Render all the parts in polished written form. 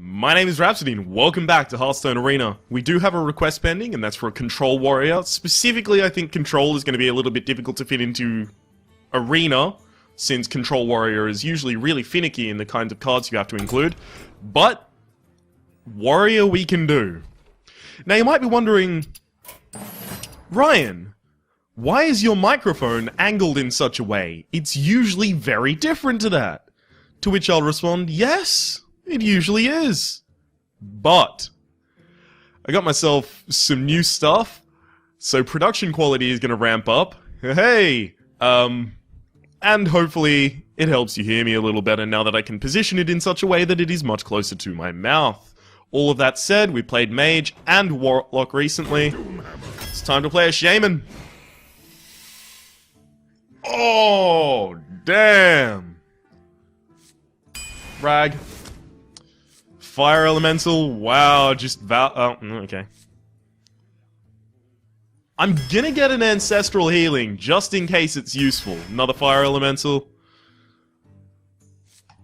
My name is Rhapsody and welcome back to Hearthstone Arena. We do have a request pending and that's for a Control Warrior. Specifically, I think Control is going to be a little bit difficult to fit into Arena, since Control Warrior is usually really finicky in the kinds of cards you have to include. But, Warrior we can do. Now you might be wondering, Ryan, why is your microphone angled in such a way? It's usually very different to that. To which I'll respond, yes, it usually is. But I got myself some new stuff, so production quality is going to ramp up. Hey! And hopefully it helps you hear me a little better now that I can position it in such a way that it is much closer to my mouth. All of that said, we played Mage and Warlock recently. It's time to play a Shaman. Oh, damn! Rag. Fire Elemental, wow, just okay. I'm gonna get an Ancestral Healing, just in case it's useful. Another Fire Elemental.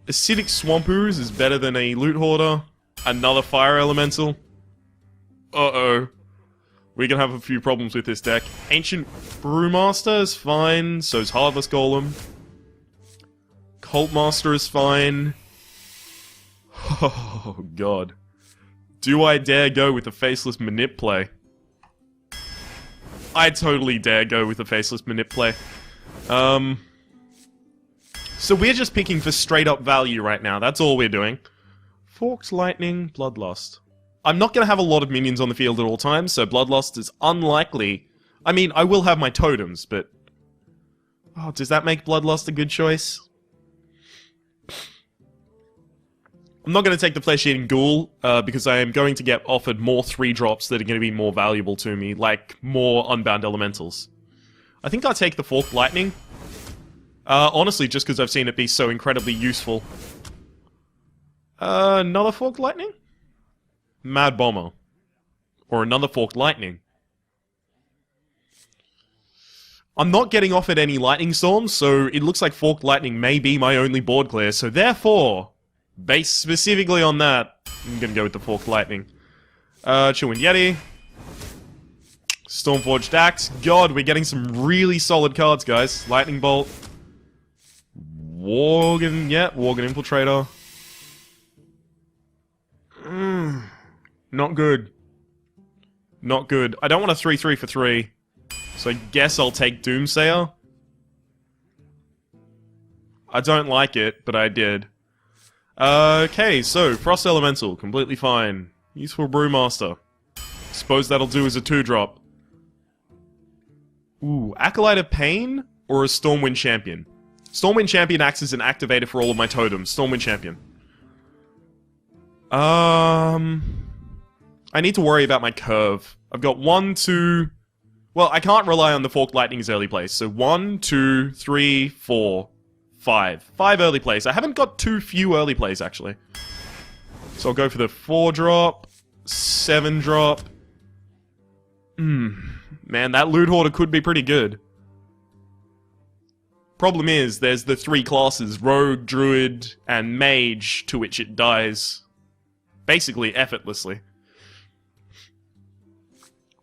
Acidic Swamp Ooze is better than a Loot Hoarder. Another Fire Elemental. Uh-oh. We're gonna have a few problems with this deck. Ancient Brewmaster is fine, so's Harvest Golem. Cult Master is fine. Oh, God. Do I dare go with a Faceless Manip play? I totally dare go with a Faceless Manip play. So we're just picking for straight-up value right now. That's all we're doing. Forked Lightning, Bloodlust. I'm not going to have a lot of minions on the field at all times, so Bloodlust is unlikely. I mean, I will have my totems, but... Oh, does that make Bloodlust a good choice? I'm not going to take the Flesh-Eating Ghoul, because I am going to get offered more 3-drops that are going to be more valuable to me, like more Unbound Elementals. I think I'll take the Forked Lightning. Honestly, just because I've seen it be so incredibly useful. Another Forked Lightning? Mad Bomber. Or another Forked Lightning. I'm not getting offered any Lightning Storms, so it looks like Forked Lightning may be my only board clear, so therefore... Based specifically on that, I'm gonna go with the Forked Lightning. Chillwind Yeti. Stormforged Axe. God, we're getting some really solid cards, guys. Lightning Bolt. Worgen, yeah, Worgen Infiltrator. Not good. Not good. I don't want a 3-3 for 3. So I guess I'll take Doomsayer. I don't like it, but I did. Okay, so, Frost Elemental, completely fine. Useful Brewmaster. Suppose that'll do as a 2-drop. Ooh, Acolyte of Pain or a Stormwind Champion? Stormwind Champion acts as an activator for all of my totems. Stormwind Champion. I need to worry about my curve. I've got 1, 2... Well, I can't rely on the Forked Lightning's early place. So 1, 2, 3, 4... 5 early plays. I haven't got too few early plays, actually. So I'll go for the 4-drop, 7-drop. Man, that Loot Hoarder could be pretty good. Problem is, there's the 3 classes, Rogue, Druid, and Mage, to which it dies. Basically, effortlessly.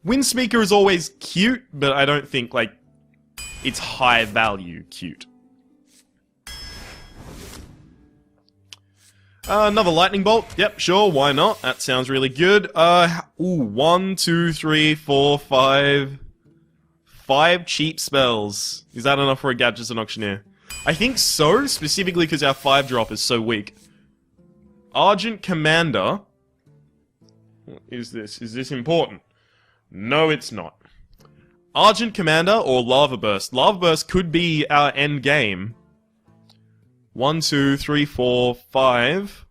Windspeaker is always cute, but I don't think, like, it's high value cute. Another Lightning Bolt. Yep, sure, why not? That sounds really good. 1, 2, 3, 4, 5... 5 cheap spells. Is that enough for a Gadgets and Auctioneer? I think so, specifically because our 5-drop is so weak. Argent Commander. What is this? Is this important? No, it's not. Argent Commander or Lava Burst. Lava Burst could be our end game. 1, 2, 3, 4, 5.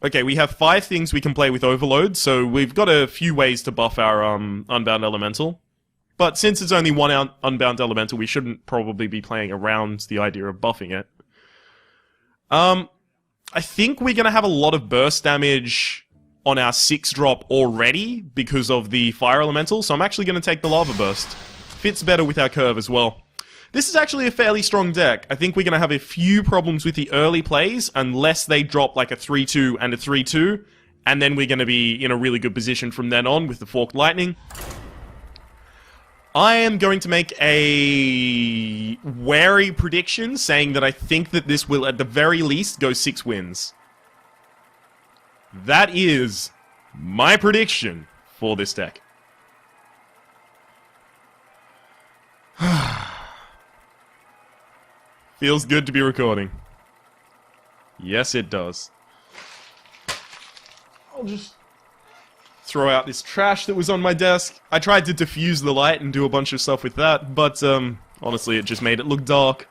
Okay, we have 5 things we can play with Overload, so we've got a few ways to buff our Unbound Elemental. But since it's only one Unbound Elemental, we shouldn't probably be playing around the idea of buffing it. I think we're going to have a lot of burst damage on our 6-drop already because of the Fire Elemental, so I'm actually going to take the Lava Burst. Fits better with our curve as well. This is actually a fairly strong deck. I think we're going to have a few problems with the early plays, unless they drop like a 3-2 and a 3-2, and then we're going to be in a really good position from then on with the Forked Lightning. I am going to make a wary prediction, saying that I think that this will, at the very least, go 6 wins. That is my prediction for this deck. Feels good to be recording. Yes, it does. I'll just throw out this trash that was on my desk. I tried to diffuse the light and do a bunch of stuff with that, but honestly, it just made it look dark.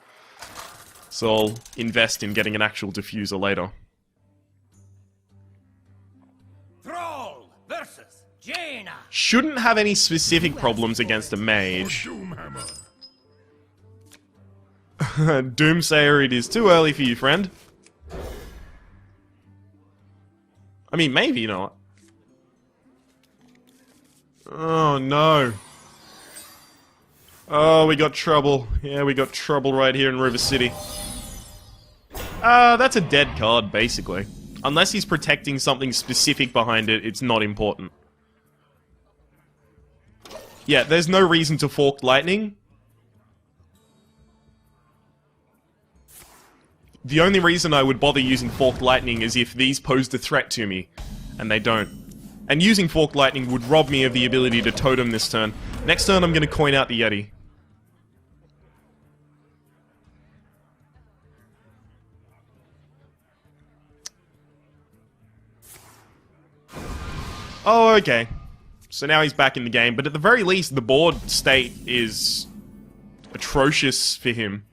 So I'll invest in getting an actual diffuser later. Thrall versus Jaina. Shouldn't have any specific problems against a mage. Doomsayer, it is too early for you, friend. I mean, maybe not. Oh, no. Oh, we got trouble. Yeah, we got trouble right here in River City. That's a dead card, basically. Unless he's protecting something specific behind it, it's not important. Yeah, there's no reason to Forked Lightning. The only reason I would bother using Forked Lightning is if these posed a threat to me, and they don't. And using Forked Lightning would rob me of the ability to totem this turn. Next turn I'm going to coin out the Yeti. Oh, okay. So now he's back in the game, but at the very least the board state is atrocious for him.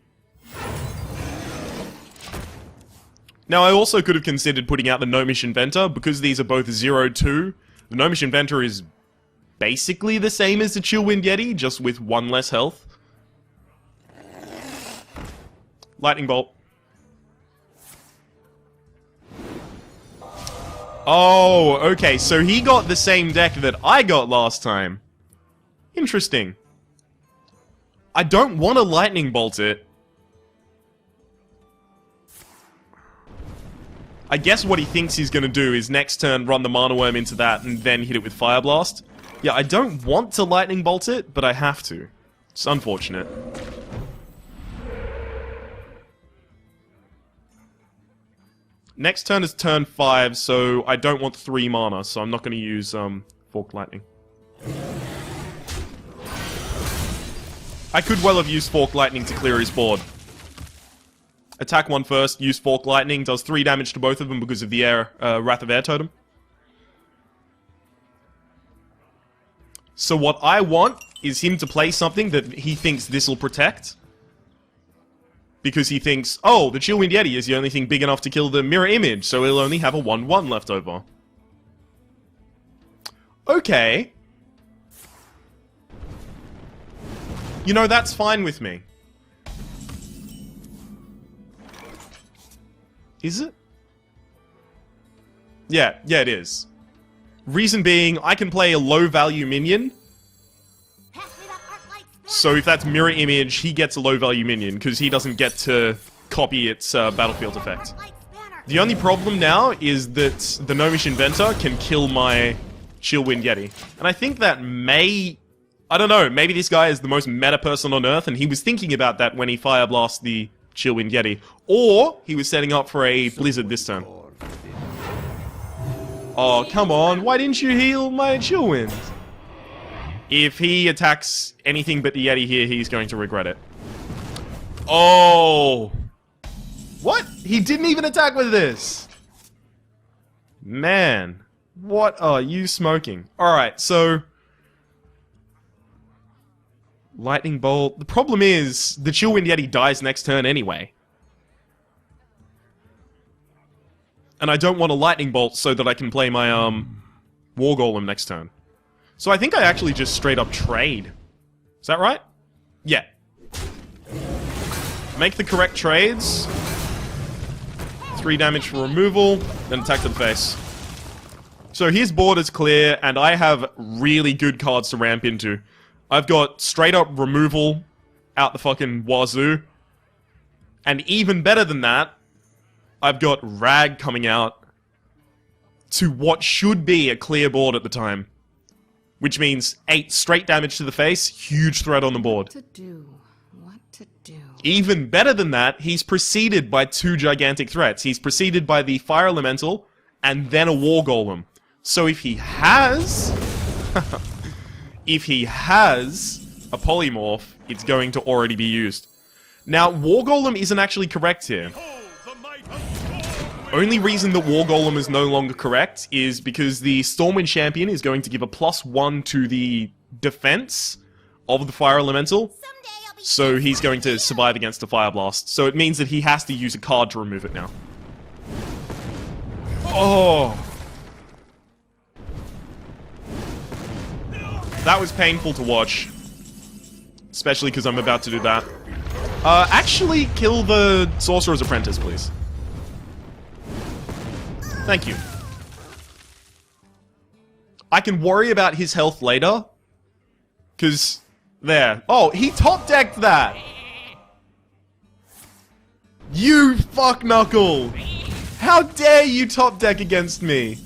Now, I also could have considered putting out the Gnomish Inventor, because these are both 0-2. The Gnomish Inventor is basically the same as the Chillwind Yeti, just with 1 less health. Lightning Bolt. Oh, okay, so he got the same deck that I got last time. Interesting. I don't want to Lightning Bolt it. I guess what he thinks he's going to do is next turn run the Mana Worm into that and then hit it with Fire Blast. Yeah, I don't want to Lightning Bolt it, but I have to. It's unfortunate. Next turn is turn 5, so I don't want 3 mana, so I'm not going to use Forked Lightning. I could well have used Forked Lightning to clear his board. Attack one first, use Forked Lightning, does 3 damage to both of them because of the Wrath of Air totem. So what I want is him to play something that he thinks this will protect. Because he thinks, oh, the Chillwind Yeti is the only thing big enough to kill the mirror image, so he'll only have a 1-1 left over. Okay. You know, that's fine with me. Is it? Yeah, it is. Reason being, I can play a low-value minion. So if that's mirror image, he gets a low-value minion, because he doesn't get to copy its battlefield effect. The only problem now is that the Gnomish Inventor can kill my Chillwind Yeti. And I think that may... I don't know, maybe this guy is the most meta person on Earth, and he was thinking about that when he Fire Blast the Chillwind Yeti. Or he was setting up for a Blizzard this turn. Oh, come on. Why didn't you heal my Chillwind? If he attacks anything but the Yeti here, he's going to regret it. Oh. What? He didn't even attack with this. Man. What are you smoking? Alright, so... Lightning Bolt. The problem is, the Chillwind Yeti dies next turn anyway. And I don't want a Lightning Bolt so that I can play my, War Golem next turn. So I think I actually just straight up trade. Is that right? Yeah. Make the correct trades. 3 damage for removal, then attack to the face. So his board is clear, and I have really good cards to ramp into. I've got straight up removal out the fucking wazoo. And even better than that, I've got Rag coming out to what should be a clear board at the time. Which means 8 straight damage to the face, huge threat on the board. What to do? Even better than that, he's preceded by 2 gigantic threats. He's preceded by the Fire Elemental, and then a War Golem. So if he has... if he has a Polymorph, it's going to already be used. Now, War Golem isn't actually correct here. Only reason that War Golem is no longer correct is because the Stormwind Champion is going to give a +1 to the defense of the Fire Elemental. So he's going to survive against a Fire Blast. So it means that he has to use a card to remove it now. Oh! That was painful to watch. Especially because I'm about to do that. Actually, kill the Sorcerer's Apprentice, please. Thank you. I can worry about his health later. Because, there. Oh, he top-decked that! You fuck-knuckle! How dare you top-deck against me?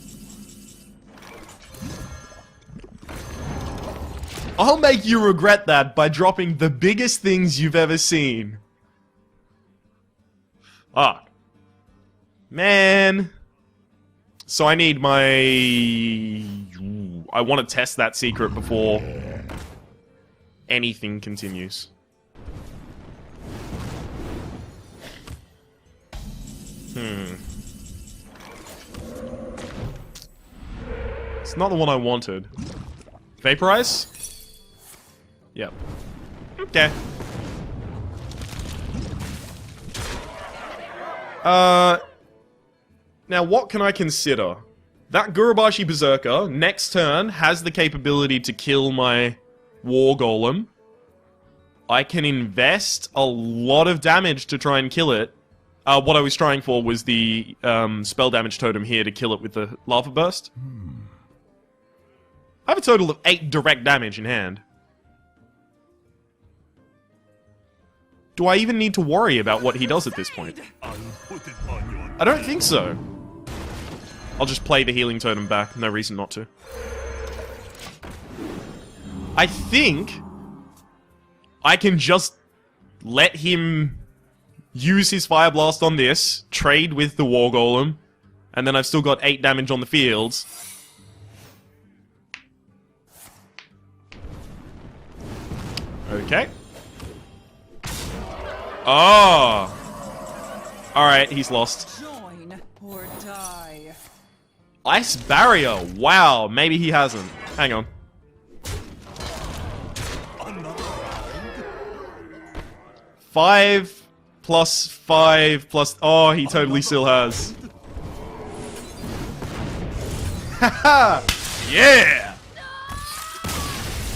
I'll make you regret that by dropping the biggest things you've ever seen. Ah. Man. So I need my... I want to test that secret before anything continues. It's not the one I wanted. Vaporize? Yep. Okay. Now what can I consider? That Gurubashi Berserker, next turn, has the capability to kill my War Golem. I can invest a lot of damage to try and kill it. What I was trying for was the spell damage totem here to kill it with the Lava Burst. I have a total of 8 direct damage in hand. Do I even need to worry about what he does at this point? I don't think so. I'll just play the healing totem back. No reason not to. I think I can just let him use his Fire Blast on this, trade with the War Golem, and then I've still got 8 damage on the fields. Okay. Oh! Alright, he's lost. Join or die. Ice Barrier! Wow, maybe he hasn't. Hang on. Five plus 5 plus... Oh, he totally still has. Haha! Yeah!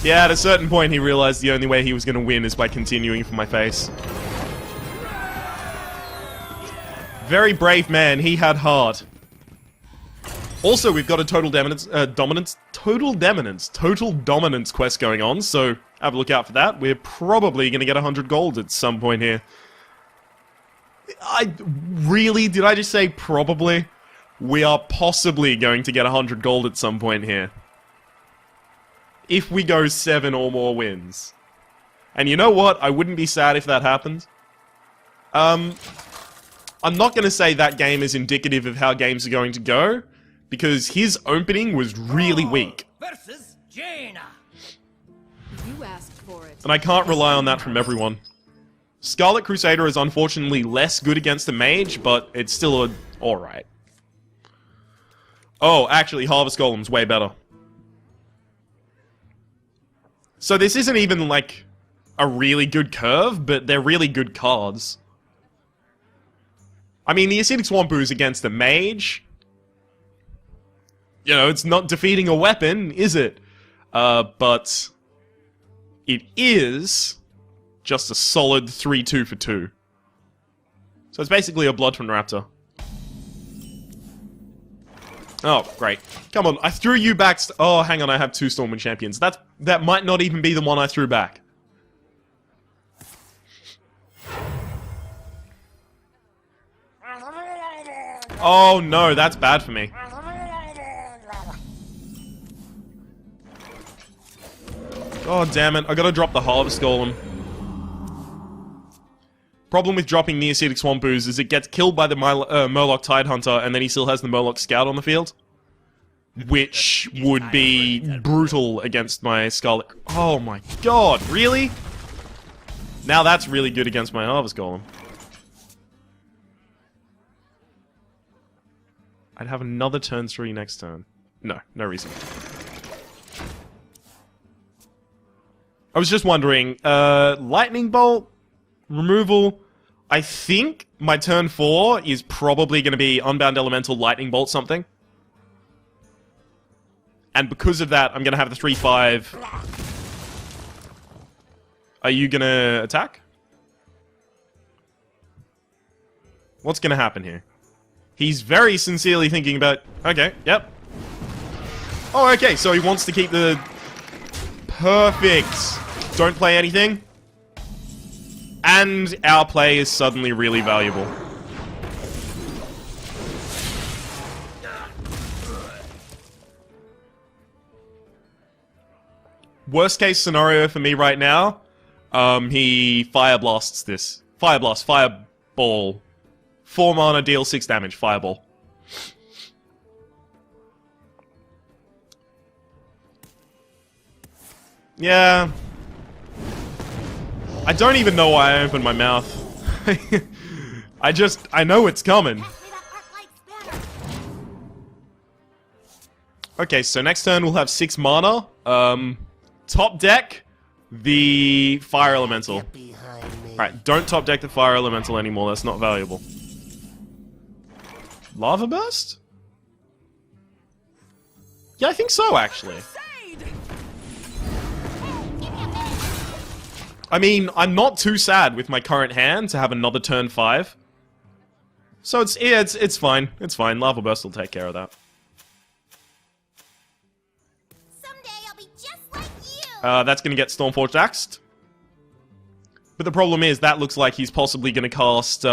Yeah, at a certain point he realized the only way he was going to win is by continuing for my face. Very brave man, he had heart. Also, we've got a total dominance quest going on, so have a look out for that. We're probably going to get 100 gold at some point here. Did I just say probably? We are possibly going to get 100 gold at some point here. If we go 7 or more wins. And you know what? I wouldn't be sad if that happened. I'm not going to say that game is indicative of how games are going to go, because his opening was really weak. Versus Jaina. You asked for it. And I can't rely on that from everyone. Scarlet Crusader is unfortunately less good against a mage, but it's still alright. Oh, actually, Harvest Golem's way better. So this isn't even, like, a really good curve, but they're really good cards. I mean, the Acidic Swampoo is against a mage. You know, it's not defeating a weapon, is it? But it is just a solid 3-2 for 2. So it's basically a Blood Twin Raptor. Oh, great. Come on, I threw you back. Oh, hang on, I have 2 Stormwind Champions. That might not even be the one I threw back. Oh no, that's bad for me. Oh damn it, I gotta drop the Harvest Golem. Problem with dropping the Acidic Swamp Ooze is it gets killed by the Murloc Tidehunter and then he still has the Murloc Scout on the field. Which would be brutal against my Scarlet... Oh my god, really? Now that's really good against my Harvest Golem. I'd have another turn 3 next turn. No, no reason. I was just wondering, Lightning Bolt, removal... I think my turn 4 is probably going to be Unbound Elemental, Lightning Bolt something. And because of that, I'm going to have the 3/5. Are you going to attack? What's going to happen here? He's very sincerely thinking about... Okay, yep. Oh, okay, so he wants to keep the... Perfect. Don't play anything. And our play is suddenly really valuable. Worst case scenario for me right now, he Fire Blasts this. Fire Blast, Fireball. 4 mana, deal 6 damage, Fireball. Yeah. I don't even know why I opened my mouth. I know it's coming. Okay, so next turn we'll have 6 mana. Top deck the Fire Elemental. Alright, don't top deck the Fire Elemental anymore, that's not valuable. Lava Burst? Yeah, I think so, actually. I mean, I'm not too sad with my current hand to have another turn 5. So it's fine. It's fine. Lava Burst will take care of that. That's gonna get Stormforged Axed. But the problem is, that looks like he's possibly gonna cast,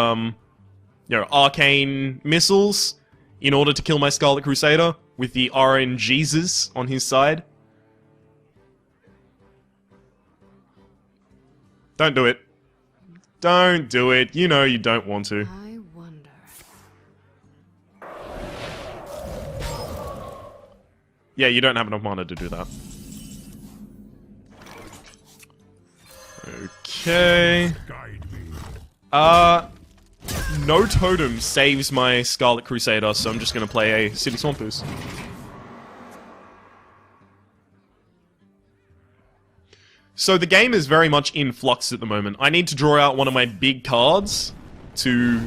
Arcane Missiles in order to kill my Scarlet Crusader with the RNGesus on his side. Don't do it. Don't do it. You know you don't want to. I wonder. Yeah, you don't have enough mana to do that. Okay. No totem saves my Scarlet Crusader, so I'm just gonna play a City Swamp Ooze. So the game is very much in flux at the moment. I need to draw out one of my big cards to,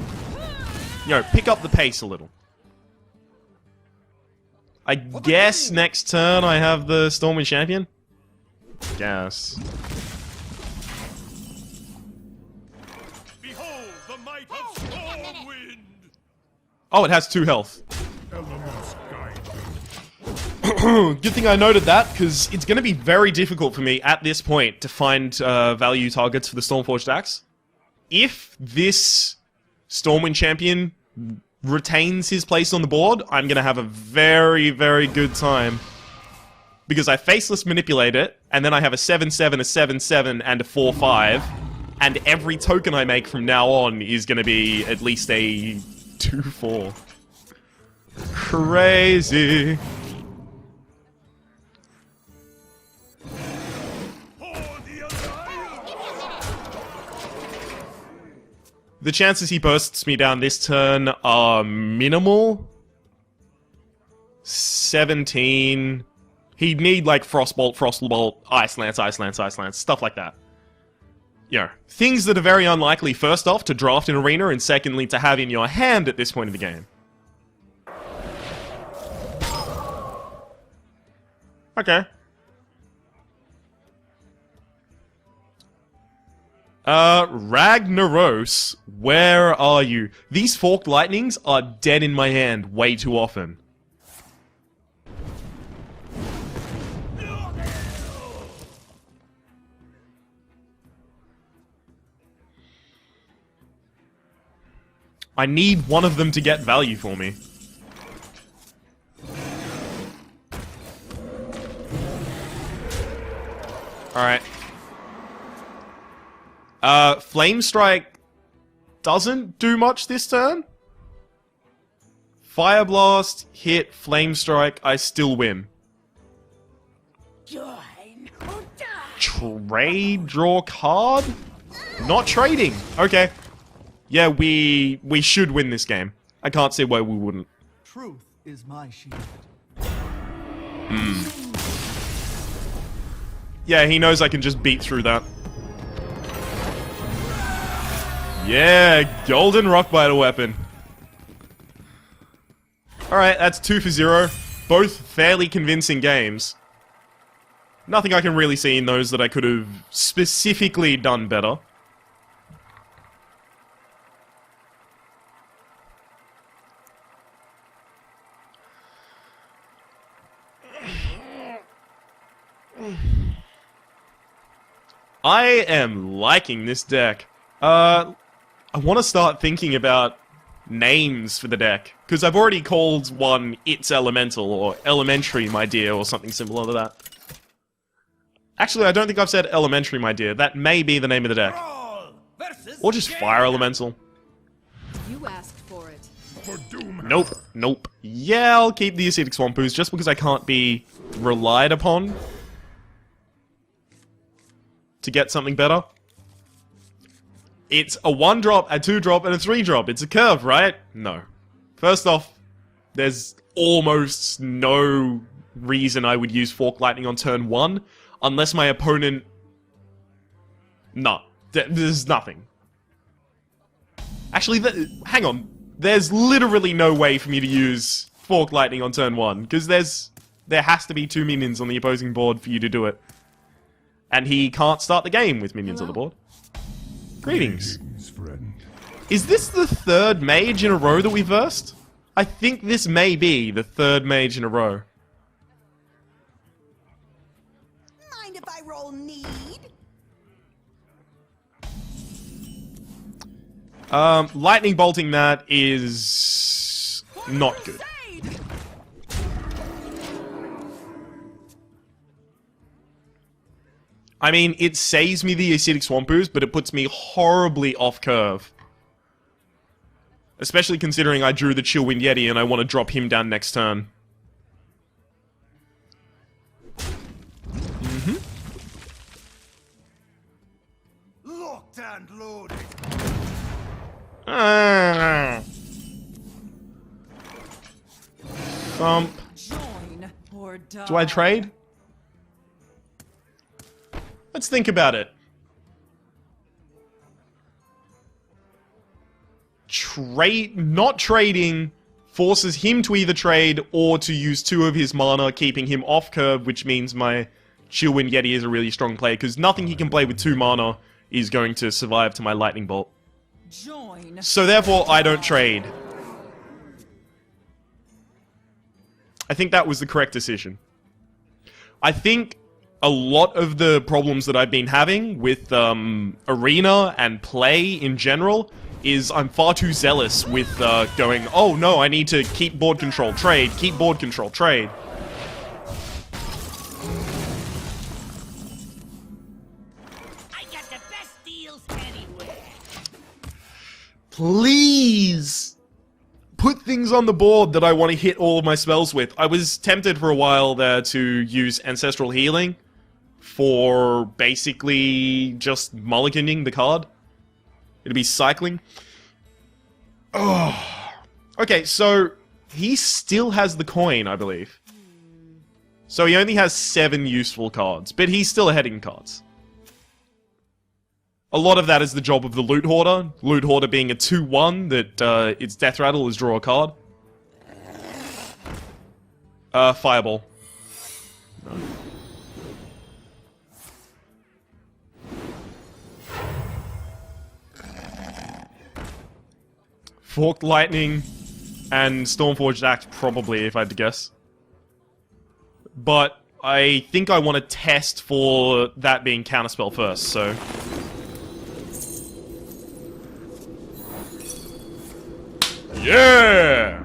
pick up the pace a little. I guess next turn I have the Stormwind Champion? Guess. Behold the might of Stormwind! Oh, it has 2 health. Good thing I noted that, because it's going to be very difficult for me at this point to find value targets for the Stormforged Axe. If this Stormwind Champion retains his place on the board, I'm going to have a very, very good time. Because I Faceless Manipulate it, and then I have a 7/7, a 7/7, and a 4/5. And every token I make from now on is going to be at least a 2/4. Crazy. The chances he bursts me down this turn are minimal. 17. He'd need, like, Frostbolt, Frostbolt, Ice Lance, Ice Lance, Ice Lance, stuff like that. Things that are very unlikely, first off, to draft in Arena, and secondly, to have in your hand at this point in the game. Okay. Ragnaros, where are you? These Forked Lightnings are dead in my hand way too often. I need one of them to get value for me. Alright. Flame Strike doesn't do much this turn. Fire Blast, hit, Flame Strike, I still win. Trade, draw card? Not trading. Okay. Yeah, we should win this game. I can't see why we wouldn't. Truth is my shield. Yeah, he knows I can just beat through that. Yeah, Golden Rock Biter weapon. Alright, that's 2 for 0. Both fairly convincing games. Nothing I can really see in those that I could have specifically done better. I am liking this deck. I want to start thinking about names for the deck, because I've already called one It's Elemental, or Elementary, my dear, or something similar to that. Actually, I don't think I've said Elementary, my dear. That may be the name of the deck. Or just Fire Elemental. You asked for it. Nope, nope. Yeah, I'll keep the Acidic Swamp Ooze just because I can't be relied upon to get something better. It's a 1-drop, a 2-drop, and a 3-drop. It's a curve, right? No. First off, there's almost no reason I would use Fork Lightning on turn 1, unless my opponent... Nah, there's nothing. Actually, hang on. There's literally no way for me to use Fork Lightning on turn 1, because there has to be 2 minions on the opposing board for you to do it. And he can't start the game with minions on the board. Greetings. Friend. Is this the 3rd mage in a row that we versed? I think this may be the 3rd mage in a row. Mind if I roll need? Lightning bolting that is not good. I mean, it saves me the Acidic Swamp Ooze, but it puts me horribly off curve. Especially considering I drew the Chillwind Yeti and I want to drop him down next turn. Locked and loaded. Join or die. Do I trade? Let's think about it. Not trading forces him to either trade or to use 2 of his mana, keeping him off curve, which means my Chillwind Yeti is a really strong play, because nothing he can play with 2 mana is going to survive to my Lightning Bolt. Join. So therefore, I don't trade. I think that was the correct decision. I think a lot of the problems that I've been having with Arena and play in general is I'm far too zealous with going, oh no, I need to keep board control, trade, keep board control, trade. I got the best deals anywhere. Please put things on the board that I want to hit all of my spells with. I was tempted for a while there to use Ancestral Healing for basically just mulliganing the card. It'd be cycling. Oh. Okay, so he still has the coin, I believe. So he only has 7 useful cards, but he's still ahead in cards. A lot of that is the job of the Loot Hoarder. Loot Hoarder being a 2-1 that its Death Rattle is draw a card. Fireball. No. Forked Lightning and Stormforged Axe, probably, if I had to guess. But I think I want to test for that being Counterspell first, so... Yeah!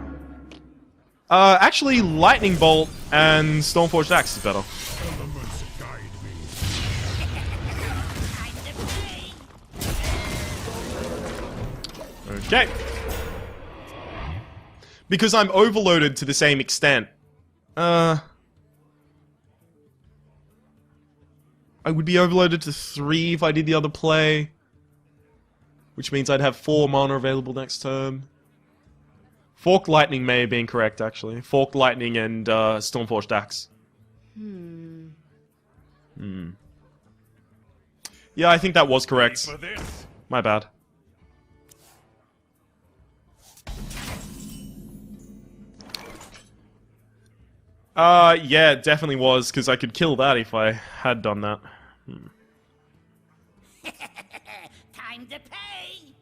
Actually, Lightning Bolt and Stormforged Axe is better. Elements guide me. Okay. Because I'm overloaded to the same extent. I would be overloaded to 3 if I did the other play. Which means I'd have 4 mana available next turn. Forked Lightning may have been correct, actually. Forked Lightning and Stormforged Axe. Yeah, I think that was correct. For this. My bad. Yeah, it definitely was, because I could kill that if I had done that. Time to pay.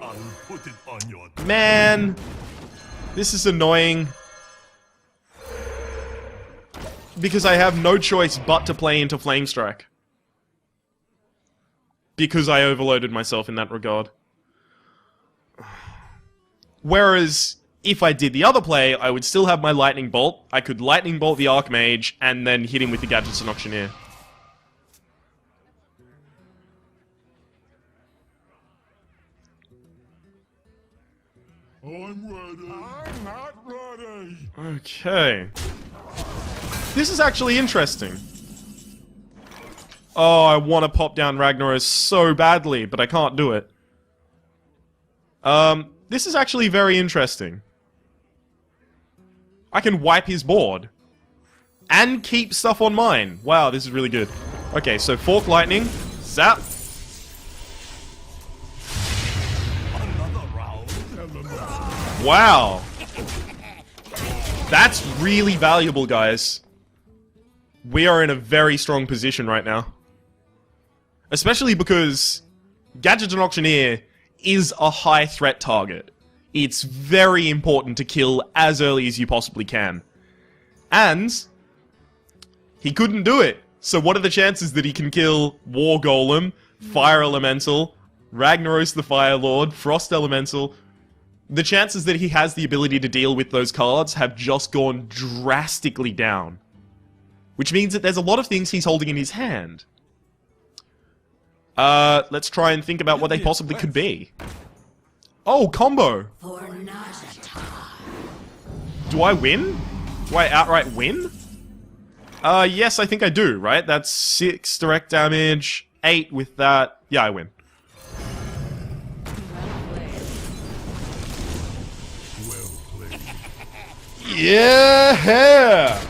I'll put it on your Man! This is annoying. Because I have no choice but to play into Flamestrike. Because I overloaded myself in that regard. Whereas, if I did the other play, I would still have my Lightning Bolt. I could Lightning Bolt the Archmage, and then hit him with the Gadgets and Auctioneer. I'm ready. I'm not ready. Okay. This is actually interesting. Oh, I want to pop down Ragnaros so badly, but I can't do it. This is actually very interesting. I can wipe his board. And keep stuff on mine. Wow, this is really good. Okay, so Fork Lightning. Zap. Another round. Elements. Wow. That's really valuable, guys. We are in a very strong position right now. Especially because Gadget and Auctioneer is a high threat target. It's very important to kill as early as you possibly can. And he couldn't do it. So what are the chances that he can kill War Golem, Fire Elemental, Ragnaros the Fire Lord, Frost Elemental? The chances that he has the ability to deal with those cards have just gone drastically down. Which means that there's a lot of things he's holding in his hand. Let's try and think about what they possibly could be. Oh, combo! Do I win? Do I outright win? Yes, I think I do, right? That's 6 direct damage, 8 with that. Yeah, I win. Well played. Yeah!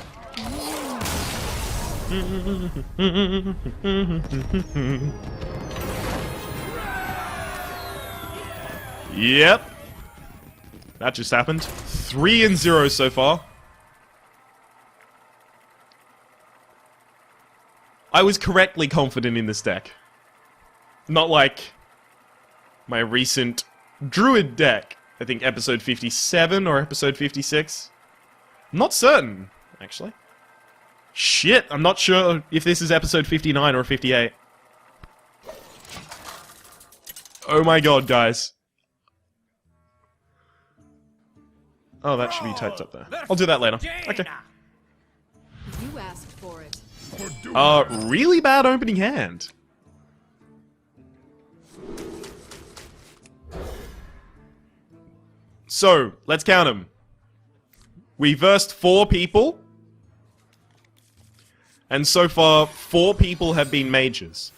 Yep. That just happened. 3-0 so far. I was correctly confident in this deck. Not like my recent Druid deck. I think episode 57 or episode 56. I'm not certain, actually. Shit, I'm not sure if this is episode 59 or 58. Oh my god, guys. Oh, that should be typed up there. I'll do that later. Okay. You asked for it. Really bad opening hand. So, let's count them. We versed 4 people. And so far, 4 people have been mages.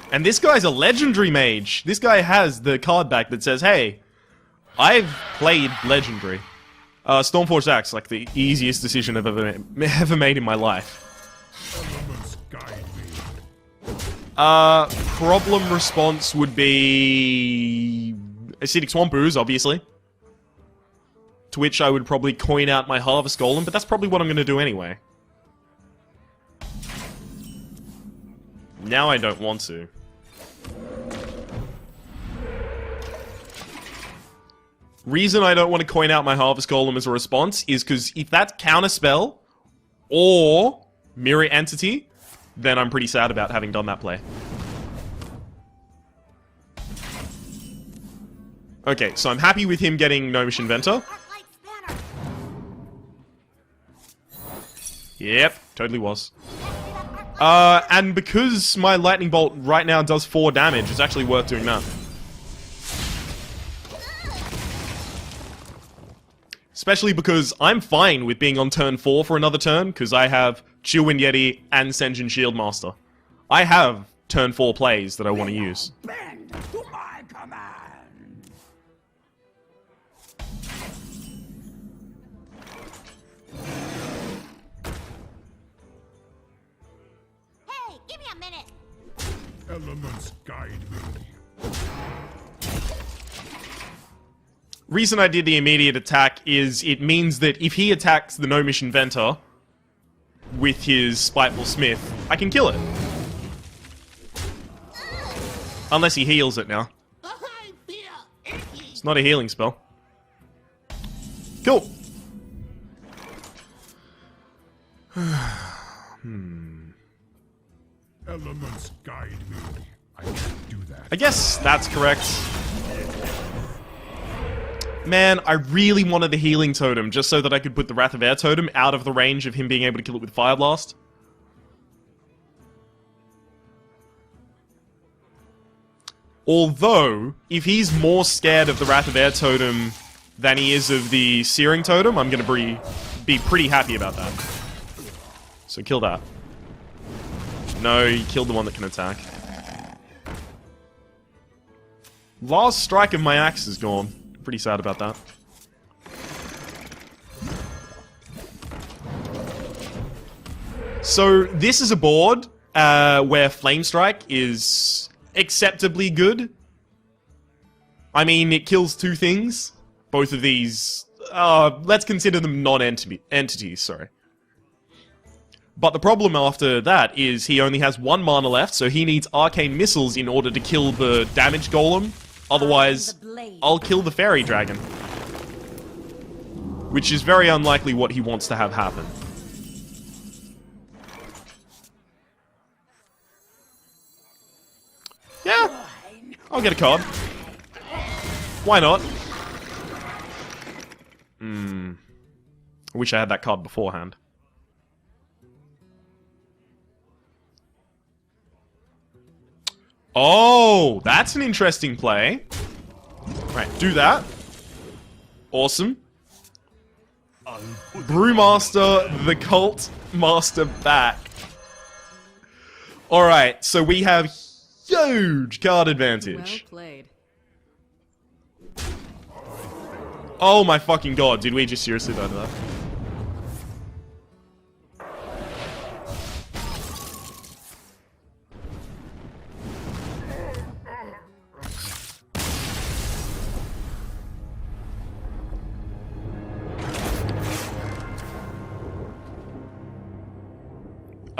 And this guy's a legendary mage. This guy has the card back that says, hey, I've played legendary. Stormforged Axe, like the easiest decision I've ever made in my life. Elements guide me. Problem response would be Acidic Swamp Ooze, obviously. To which I would probably coin out my Harvest Golem, but that's probably what I'm going to do anyway. Now I don't want to. Reason I don't want to coin out my Harvest Golem as a response is because if that's Counterspell or Mirror Entity, then I'm pretty sad about having done that play. Okay, so I'm happy with him getting Gnomish Inventor. Arc-light spanner. Yep, totally was. And because my Lightning Bolt right now does 4 damage, it's actually worth doing that. Especially because I'm fine with being on turn 4 for another turn, because I have Chillwind Yeti and Senjin Shieldmaster. I have turn 4 plays that I want to use. Bend to my command. Hey, give me a minute. Elements guide me. Reason I did the immediate attack is it means that if he attacks the Gnomish Inventor with his Spiteful Smith, I can kill it. Unless he heals it now. I feel icky. It's not a healing spell. Cool. Elements guide me. I can't do that. I guess that's correct. Man, I really wanted the healing totem just so that I could put the Wrath of Air totem out of the range of him being able to kill it with Fire Blast. Although, if he's more scared of the Wrath of Air totem than he is of the Searing totem, I'm gonna be pretty happy about that. So kill that. No, you killed the one that can attack. Last strike of my axe is gone. Pretty sad about that. So, this is a board where Flame Strike is acceptably good. I mean, it kills 2 things. Both of these... let's consider them non-entities, sorry. But the problem after that is he only has 1 mana left, so he needs Arcane Missiles in order to kill the Damage Golem. Otherwise, I'll kill the Fairy Dragon. Which is very unlikely what he wants to have happen. Yeah, I'll get a card. Why not? I wish I had that card beforehand. Oh, that's an interesting play. Right, do that. Awesome. Brewmaster, the Cult Master back. Alright, so we have huge card advantage. Well played. Oh my fucking god, did we just seriously die to that?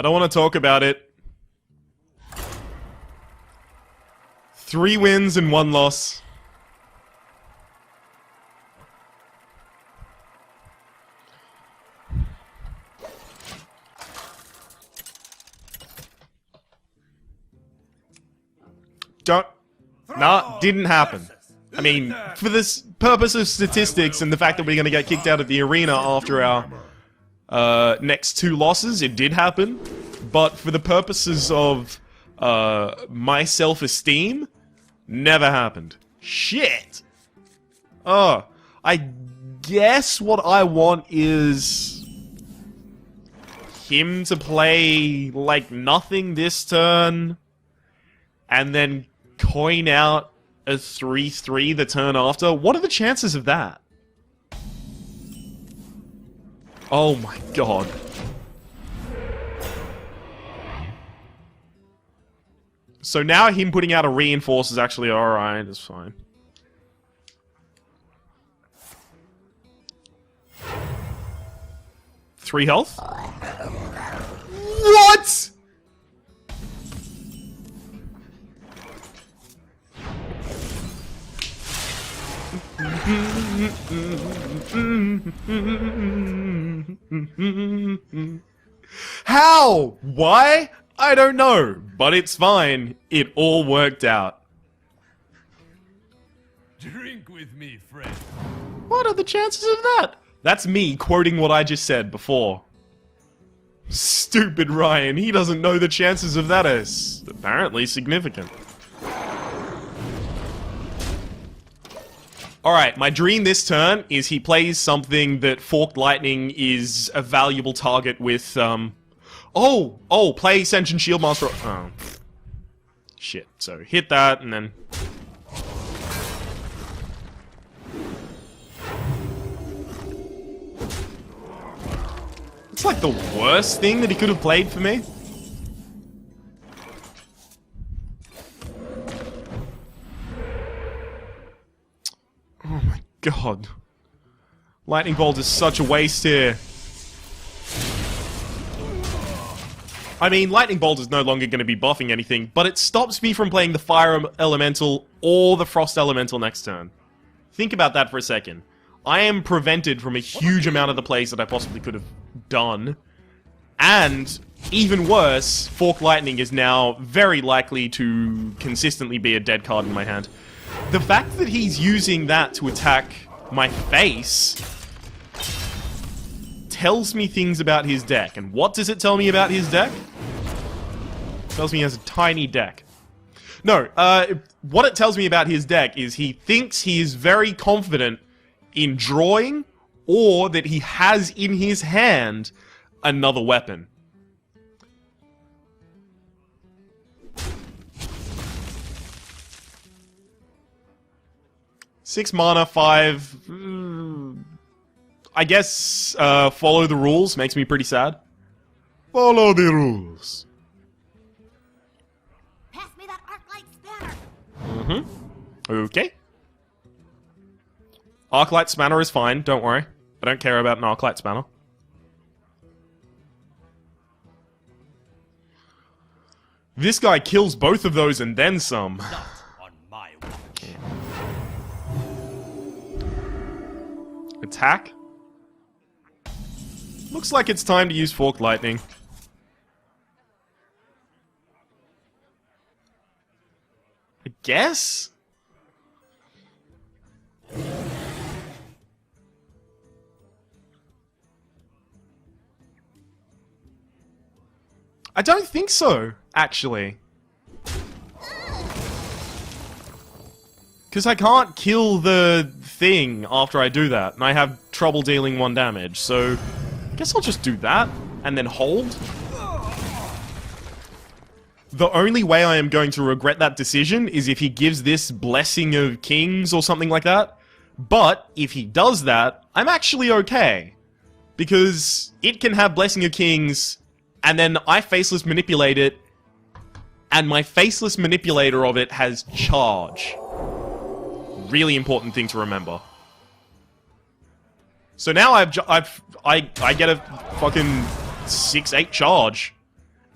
I don't want to talk about it. 3 wins and 1 loss. Nah, didn't happen. I mean, for this purpose of statistics and the fact that we're going to get kicked out of the arena after our next 2 losses, it did happen. But for the purposes of my self-esteem, never happened. Shit! Oh, I guess what I want is him to play like nothing this turn, and then coin out a 3/3 the turn after. What are the chances of that? Oh my god. So now him putting out a reinforce is actually alright, it's fine. Three health? What?! How? Why? I don't know, but it's fine. It all worked out. Drink with me, friend. What are the chances of that? That's me quoting what I just said before. Stupid Ryan, he doesn't know the chances of that is apparently significant. Alright, my dream this turn is he plays something that Forked Lightning is a valuable target with, play Sentient Shield Master. Oh. Shit, so hit that and then... It's like the worst thing that he could have played for me. Oh my god. Lightning Bolt is such a waste here. I mean, Lightning Bolt is no longer going to be buffing anything, but it stops me from playing the Fire Elemental or the Frost Elemental next turn. Think about that for a second. I am prevented from a huge amount of the plays that I possibly could have done. And, even worse, Forked Lightning is now very likely to consistently be a dead card in my hand. The fact that he's using that to attack my face tells me things about his deck. And what does it tell me about his deck? It tells me he has a tiny deck. No, what it tells me about his deck is he thinks he is very confident in drawing, or that he has in his hand another weapon. Six mana, 5... I guess follow the rules makes me pretty sad. Follow the rules. Pass me that Arclight Spanner. Mm-hmm. Okay. Arclight Spanner is fine, don't worry. I don't care about an Arclight Spanner. This guy kills both of those and then some. Not on my watch. Attack. Looks like it's time to use Forked Lightning. I guess? I don't think so, actually. Because I can't kill the thing after I do that, and I have trouble dealing 1 damage, so... I guess I'll just do that, and then hold. The only way I am going to regret that decision is if he gives this Blessing of Kings or something like that. But, if he does that, I'm actually okay. Because it can have Blessing of Kings, and then I Faceless Manipulate it, and my Faceless Manipulator of it has Charge. Really important thing to remember. So now I get a fucking 6-8 charge.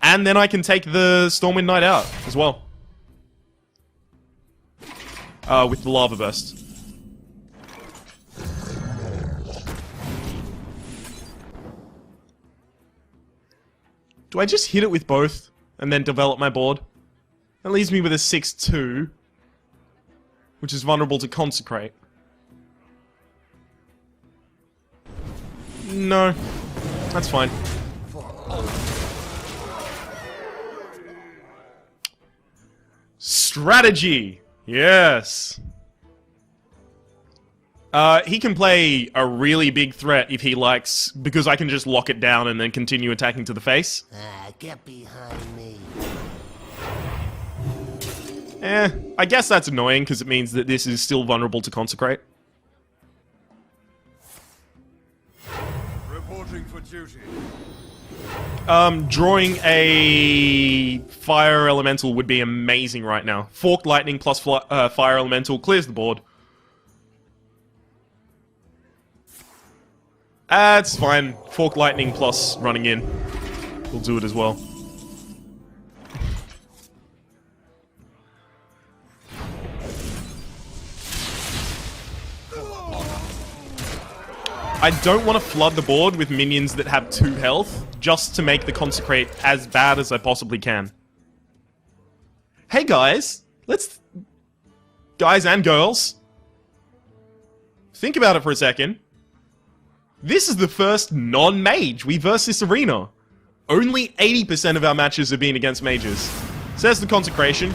And then I can take the Stormwind Knight out as well. With the Lava Burst. Do I just hit it with both and then develop my board? That leaves me with a 6-2, which is vulnerable to Consecrate. No, that's fine. Strategy! Yes! He can play a really big threat if he likes, because I can just lock it down and then continue attacking to the face. Get behind me. I guess that's annoying, because it means that this is still vulnerable to Consecrate. Reporting for duty. Drawing a Fire Elemental would be amazing right now. Forked Lightning plus Fire Elemental clears the board. That's fine. Forked Lightning plus running in will do it as well. I don't want to flood the board with minions that have 2 health, just to make the Consecrate as bad as I possibly can. Hey guys, guys and girls, think about it for a second. This is the first non-mage we verse this arena. Only 80% of our matches have been against mages. Says the Consecration.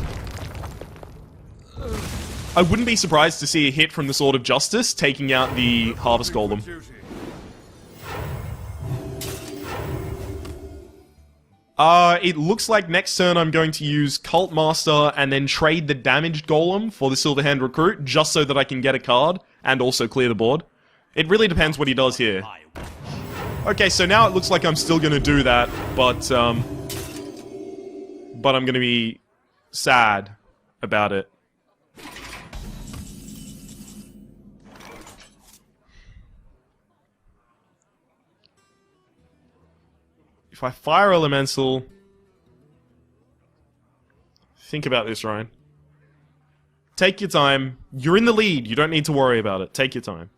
I wouldn't be surprised to see a hit from the Sword of Justice, taking out the Harvest Golem. It looks like next turn I'm going to use Cult Master and then trade the damaged Golem for the Silverhand Recruit, just so that I can get a card and also clear the board. It really depends what he does here. Okay, so now it looks like I'm still gonna do that, but I'm gonna be sad about it. If I Fire Elemental... Think about this, Ryan. Take your time. You're in the lead. You don't need to worry about it. Take your time.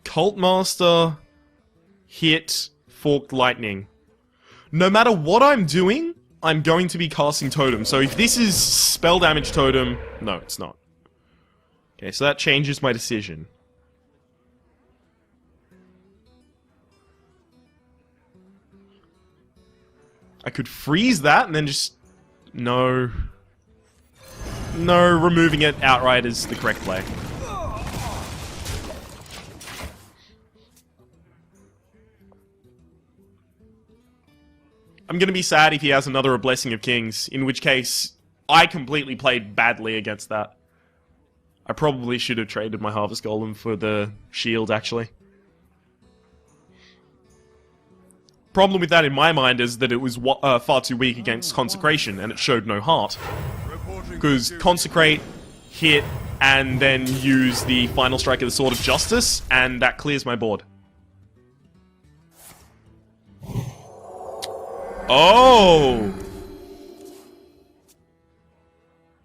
Cult Master... Hit... Forked Lightning. No matter what I'm doing, I'm going to be casting Totem. So if this is Spell Damage Totem... No, it's not. Okay, so that changes my decision. I could freeze that and then just... No. No, removing it outright is the correct play. I'm gonna be sad if he has another A Blessing of Kings, in which case, I completely played badly against that. I probably should have traded my Harvest Golem for the shield, actually. Problem with that in my mind is that it was far too weak against Consecration, and it showed no heart. Because Consecrate, hit, and then use the final strike of the Sword of Justice, and that clears my board. Oh!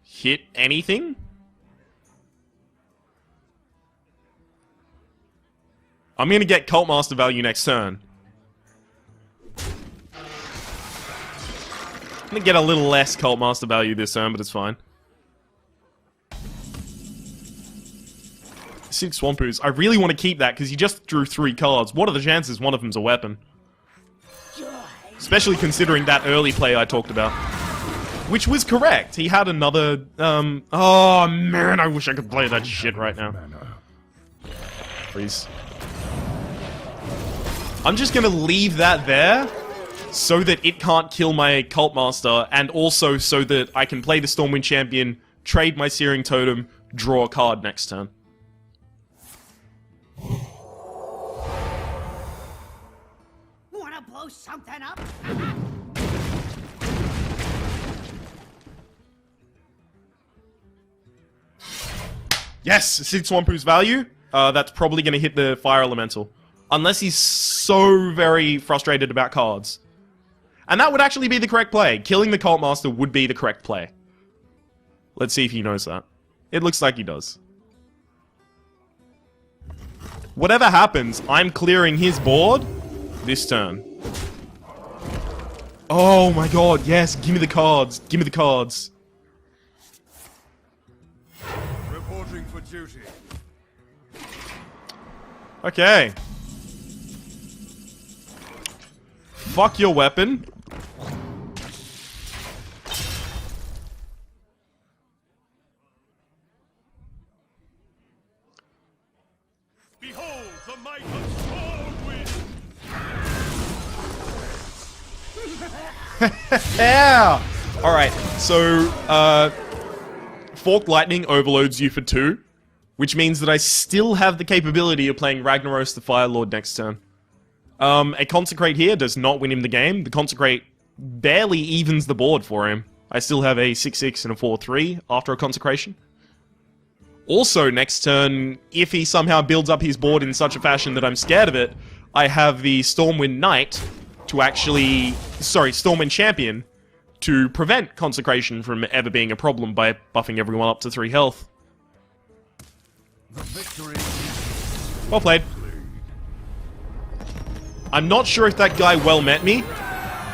Hit anything? I'm gonna get Cult Master value next turn. I'm gonna get a little less Cult Master value this turn, but it's fine. 6 Swampoos. I really want to keep that, because he just drew 3 cards. What are the chances one of them's a weapon? Especially considering that early play I talked about. Which was correct. He had another, Oh, man, I wish I could play that shit right now. Please. I'm just gonna leave that there, so that it can't kill my Cult Master, and also so that I can play the Stormwind Champion, trade my Searing Totem, draw a card next turn. Wanna blow something up? Yes! 6 Swampoos value. That's probably gonna hit the Fire Elemental. Unless he's so very frustrated about cards. And that would actually be the correct play. Killing the Cult Master would be the correct play. Let's see if he knows that. It looks like he does. Whatever happens, I'm clearing his board this turn. Oh my god, yes, give me the cards. Give me the cards. Reporting for duty. Okay. Fuck your weapon. Behold the might of Stormwind! Yeah! Alright, so, Forked Lightning overloads you for 2, which means that I still have the capability of playing Ragnaros the Fire Lord next turn. A Consecrate here does not win him the game. The Consecrate barely evens the board for him. I still have a 6-6 and a 4-3 after a Consecration. Also, next turn, if he somehow builds up his board in such a fashion that I'm scared of it, I have the Stormwind Knight to actually... Sorry, Stormwind Champion to prevent Consecration from ever being a problem by buffing everyone up to 3 health. The victory. Well played. I'm not sure if that guy well met me,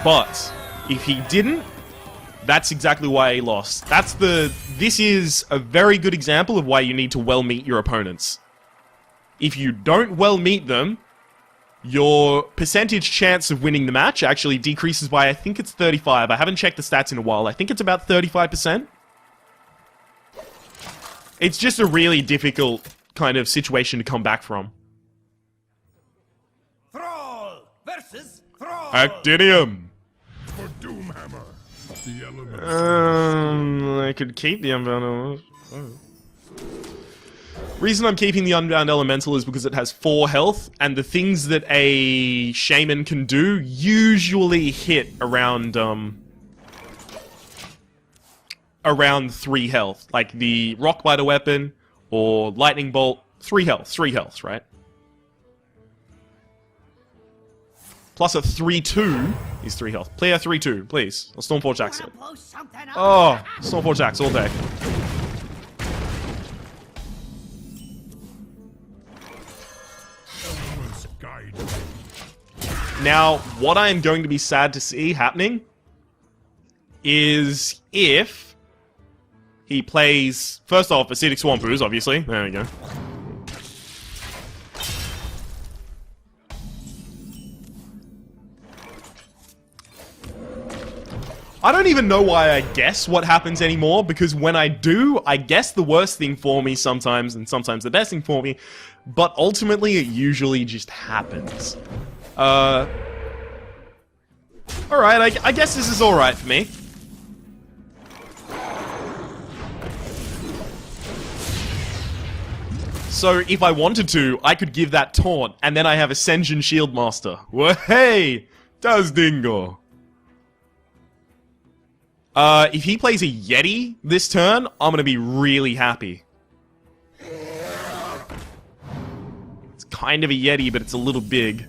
but if he didn't, That's exactly why he lost. This is a very good example of why you need to well meet your opponents. If you don't well meet them, your percentage chance of winning the match actually decreases by, I think it's 35. I haven't checked the stats in a while. I think it's about 35%. It's just a really difficult kind of situation to come back from. Thrall versus Thrall. Actinium! For Doomhammer, the elements. I could keep the Unbound Elemental. Reason I'm keeping the Unbound Elemental is because it has 4 health, and the things that a Shaman can do usually hit around, around 3 health. Like the Rockbiter weapon, or Lightning Bolt, 3 health, right? Plus a 3-2 is 3 health. Player 3-2, please. Or Stormforge Axe it. Oh, Stormforge Axe all day. Elements guide me. Now, what I am going to be sad to see happening is if he plays, first off, Acidic Swamp Ooze, obviously. There we go. I don't even know why I guess what happens anymore, because when I do, I guess the worst thing for me sometimes, and sometimes the best thing for me, but ultimately it usually just happens. Alright, I guess this is alright for me. So, if I wanted to, I could give that taunt, and then I have Ascension Shieldmaster. Well, hey! Das Dingo! If he plays a Yeti this turn, I'm gonna be really happy. It's kind of a Yeti, but it's a little big.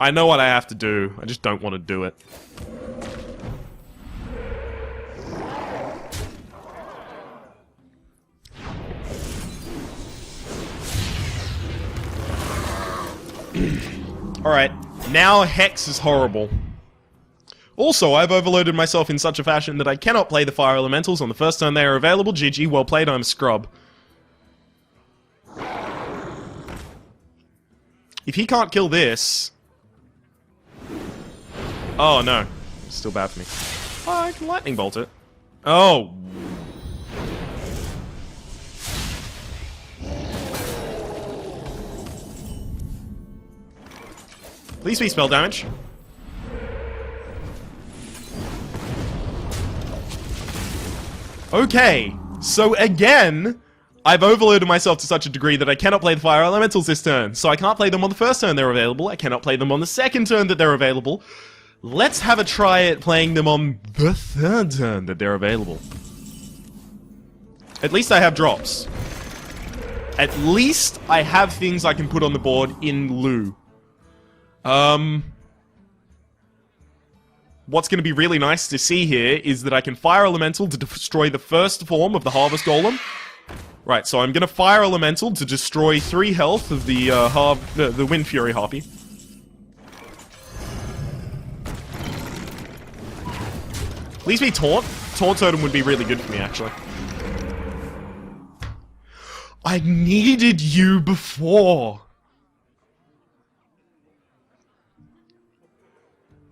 I know what I have to do, I just don't want to do it. Alright, now Hex is horrible. Also, I've overloaded myself in such a fashion that I cannot play the Fire Elementals on the first turn they are available. GG, well played, I'm a scrub. If he can't kill this... Oh no, still bad for me. Oh, I can Lightning Bolt it. Oh. Please be spell damage. Okay, so again, I've overloaded myself to such a degree that I cannot play the Fire Elementals this turn. So I can't play them on the first turn they're available, I cannot play them on the second turn that they're available. Let's have a try at playing them on the third turn that they're available. At least I have drops. At least I have things I can put on the board in lieu. What's going to be really nice to see here is that I can Fire Elemental to destroy the first form of the Harvest Golem. Right, so I'm going to Fire Elemental to destroy 3 health of the, the Wind Fury Harpy. Please be Taunt. Taunt Totem would be really good for me, actually. I needed you before!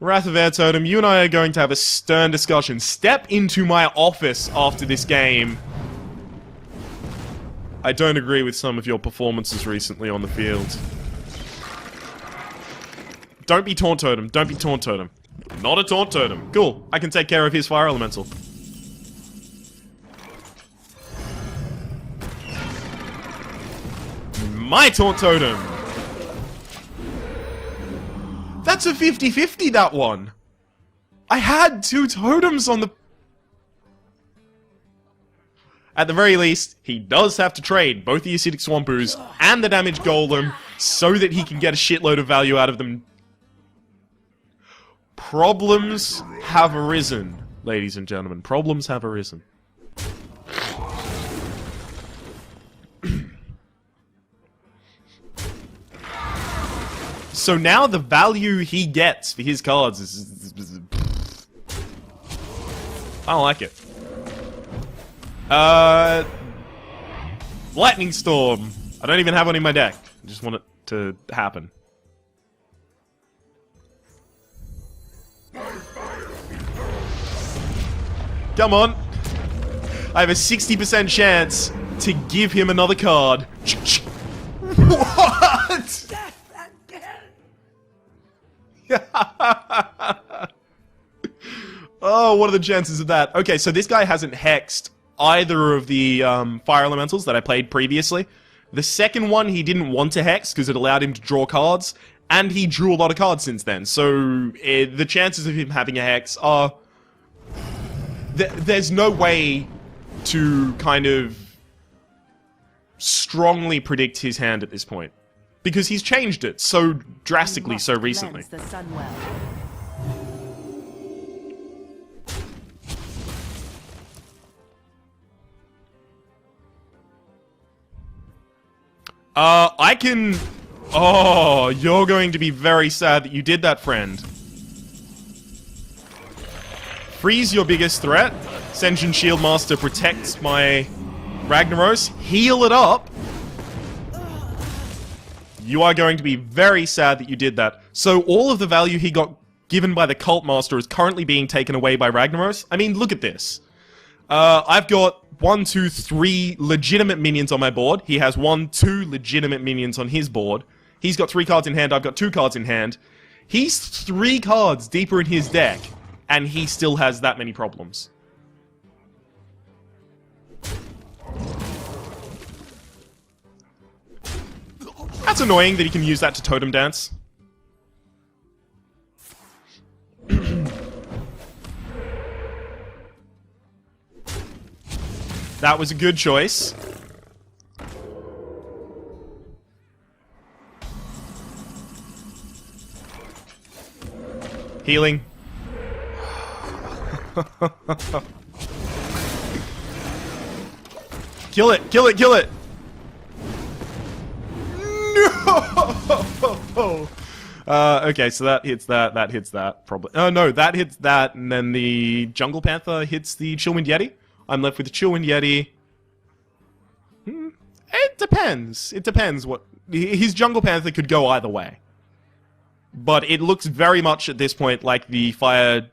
Wrath of Air Totem, you and I are going to have a stern discussion. Step into my office after this game. I don't agree with some of your performances recently on the field. Don't be Taunt Totem. Don't be Taunt Totem. Not a Taunt Totem. Cool. I can take care of his Fire Elemental. My Taunt Totem! That's a 50-50, that one! I had 2 totems on the... At the very least, he does have to trade both the Acidic Swamp Ooze and the Damaged Golem so that he can get a shitload of value out of them. Problems have arisen, ladies and gentlemen. Problems have arisen. So now the value he gets for his cards is I don't like it. Lightning Storm. I don't even have one in my deck. I just want it to happen. Come on. I have a 60% chance to give him another card. What? Oh, what are the chances of that? Okay, so this guy hasn't hexed either of the fire elementals that I played previously. The second one he didn't want to hex because it allowed him to draw cards, and he drew a lot of cards since then. So the chances of him having a hex are... There's no way to kind of strongly predict his hand at this point. Because he's changed it so drastically so recently. The sun well. I can... Oh, you're going to be very sad that you did that, friend. Freeze your biggest threat. Ascension Shieldmaster protects my Ragnaros. Heal it up. You are going to be very sad that you did that. So all of the value he got given by the Cult Master is currently being taken away by Ragnaros. I mean, look at this. I've got 1, 2, 3 legitimate minions on my board. He has 1, 2 legitimate minions on his board. He's got 3 cards in hand, I've got 2 cards in hand. He's 3 cards deeper in his deck, and he still has that many problems. That's annoying that he can use that to Totem Dance. That was a good choice. Healing. Kill it! Kill it! Kill it! No! Okay, so that hits that, that hits that, probably. Oh no, that hits that, and then the Jungle Panther hits the Chillwind Yeti. I'm left with the Chillwind Yeti. It depends. It depends what... His Jungle Panther could go either way. But it looks very much at this point like the Fire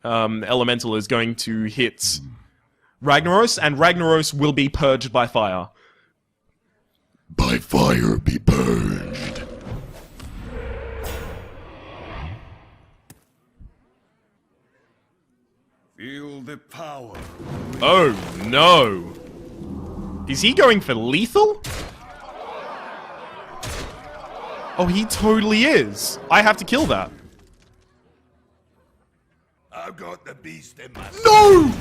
Elemental is going to hit Ragnaros, and Ragnaros will be purged by fire. By fire be purged. Feel the power. Oh no! Is he going for lethal? Oh, he totally is. I have to kill that. I've got the beast in my... No!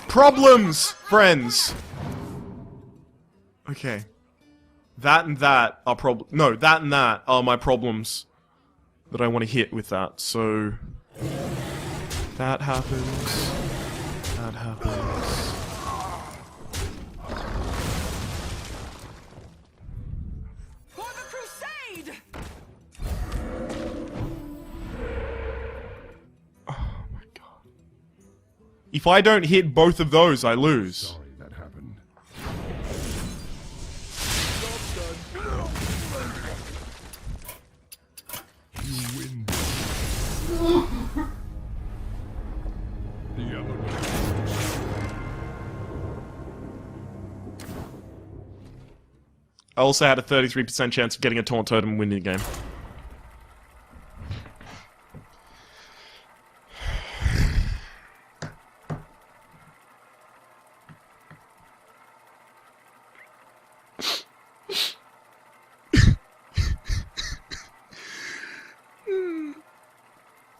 Problems, friends. Okay. That and that are No, that and that are my problems that I want to hit with that. So... that happens. That happens. For the crusade! Oh my god. If I don't hit both of those, I lose. Sorry that happened. You win. The other way. I also had a 33% chance of getting a Taunt Totem and winning the game.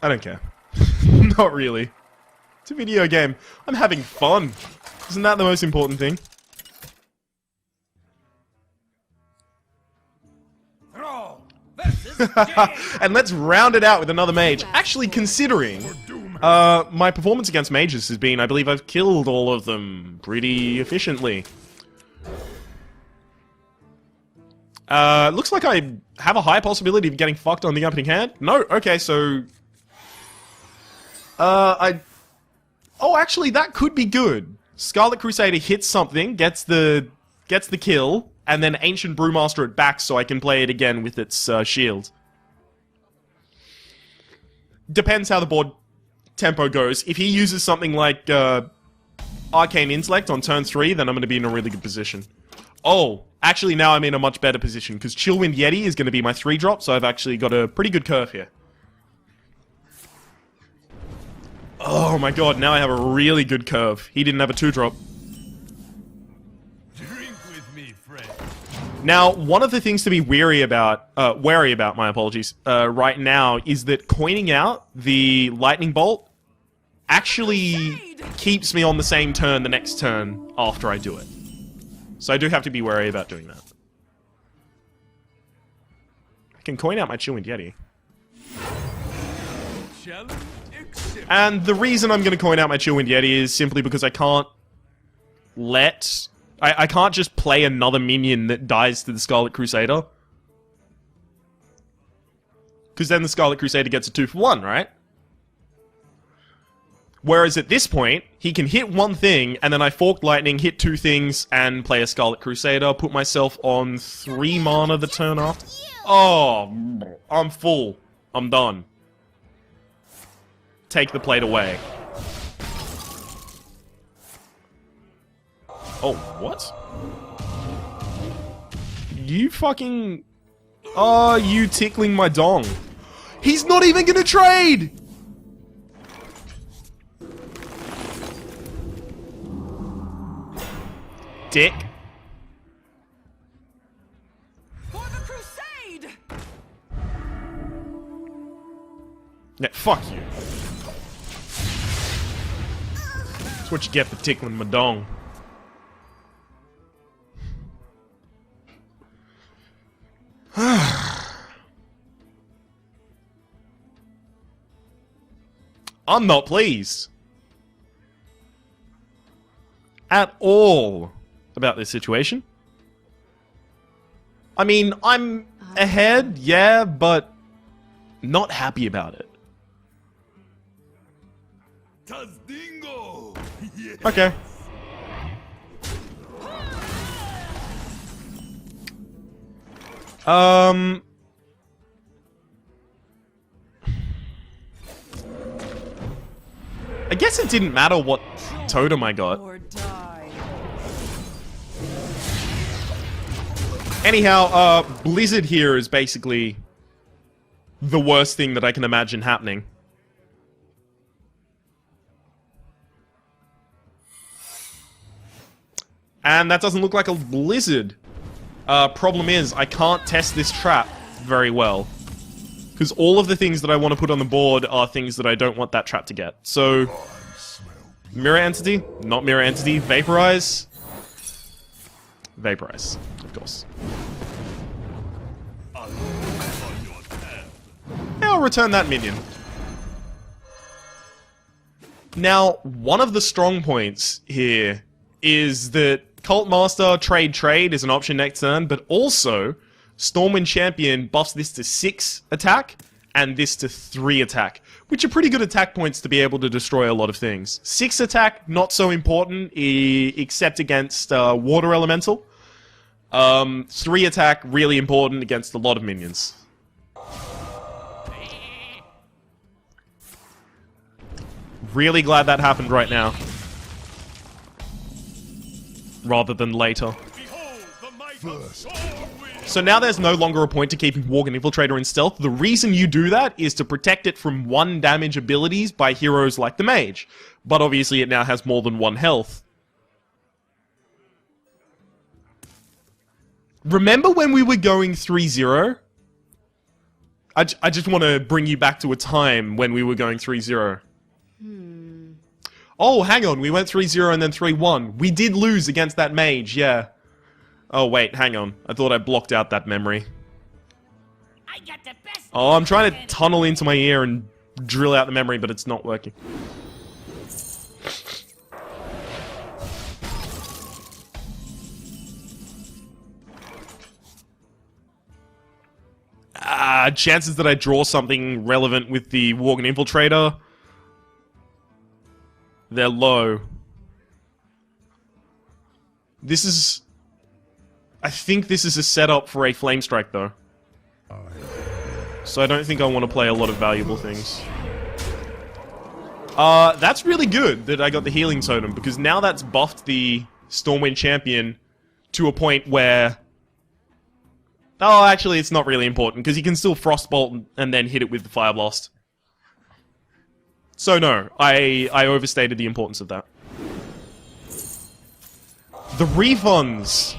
I don't care. Not really. It's a video game. I'm having fun. Isn't that the most important thing? Throw! This is game! And let's round it out with another mage. Actually, considering my performance against mages has been, I believe I've killed all of them pretty efficiently. Looks like I have a high possibility of getting fucked on the opening hand. No, okay, so... Oh, actually, that could be good. Scarlet Crusader hits something, gets the kill, and then Ancient Brewmaster it back so I can play it again with its shield. Depends how the board tempo goes. If he uses something like Arcane Intellect on turn 3, then I'm going to be in a really good position. Oh, actually now I'm in a much better position, because Chillwind Yeti is going to be my 3-drop, so I've actually got a pretty good curve here. Oh my god, now I have a really good curve. He didn't have a 2-drop. Drink with me, friend. Now, one of the things to be wary about, my apologies, right now is that coining out the Lightning Bolt actually keeps me on the same turn the next turn after I do it. So I do have to be wary about doing that. I can coin out my Chillwind Yeti. Challenge accepted. And the reason I'm going to coin out my Chillwind Yeti is simply because I can't let... I can't just play another minion that dies to the Scarlet Crusader. Because then the Scarlet Crusader gets a 2-for-1, right? Whereas at this point, he can hit one thing, and then I Forked Lightning, hit 2 things, and play a Scarlet Crusader, put myself on 3 mana the turn after. Oh, I'm full. I'm done. Take the plate away. Oh, what? You fucking... Oh, you tickling my dong. He's not even gonna trade! Dick. For the crusade! Yeah, fuck you. That's what you get for tickling my dong. I'm not pleased. At all about this situation. I mean, I'm ahead, yeah, but not happy about it. Tazdingo! Yes. Okay. I guess it didn't matter what totem I got. Or die. Anyhow, Blizzard here is basically the worst thing that I can imagine happening. And that doesn't look like a Blizzard. Problem is, I can't test this trap very well. Because all of the things that I want to put on the board are things that I don't want that trap to get. So, Mirror Entity, not Mirror Entity, Vaporize. Vaporize, of course. I'll return that minion. Now, one of the strong points here is that Cult Master Trade is an option next turn, but also Stormwind Champion buffs this to 6 attack and this to 3 attack, which are pretty good attack points to be able to destroy a lot of things. 6 attack, not so important, except against Water Elemental. 3 attack, really important against a lot of minions. Really glad that happened right now. Rather than later. So now there's no longer a point to keeping Worgen Infiltrator in stealth. The reason you do that is to protect it from 1 damage abilities by heroes like the Mage. But obviously it now has more than 1 health. Remember when we were going 3-0? I just want to bring you back to a time when we were going 3-0. Oh, hang on, we went 3-0 and then 3-1. We did lose against that Mage, yeah. Oh, wait, hang on. I thought I blocked out that memory. I got the best. Oh, I'm trying to tunnel into my ear and drill out the memory, but it's not working. chances that I draw something relevant with the Worgen Infiltrator, they're low. This is... I think this is a setup for a Flame Strike, though. So I don't think I want to play a lot of valuable things. That's really good that I got the Healing Totem, because now that's buffed the Stormwind Champion to a point where... Oh, actually, it's not really important, because he can still Frostbolt and then hit it with the Fire Blast. So no, I overstated the importance of that. The refunds!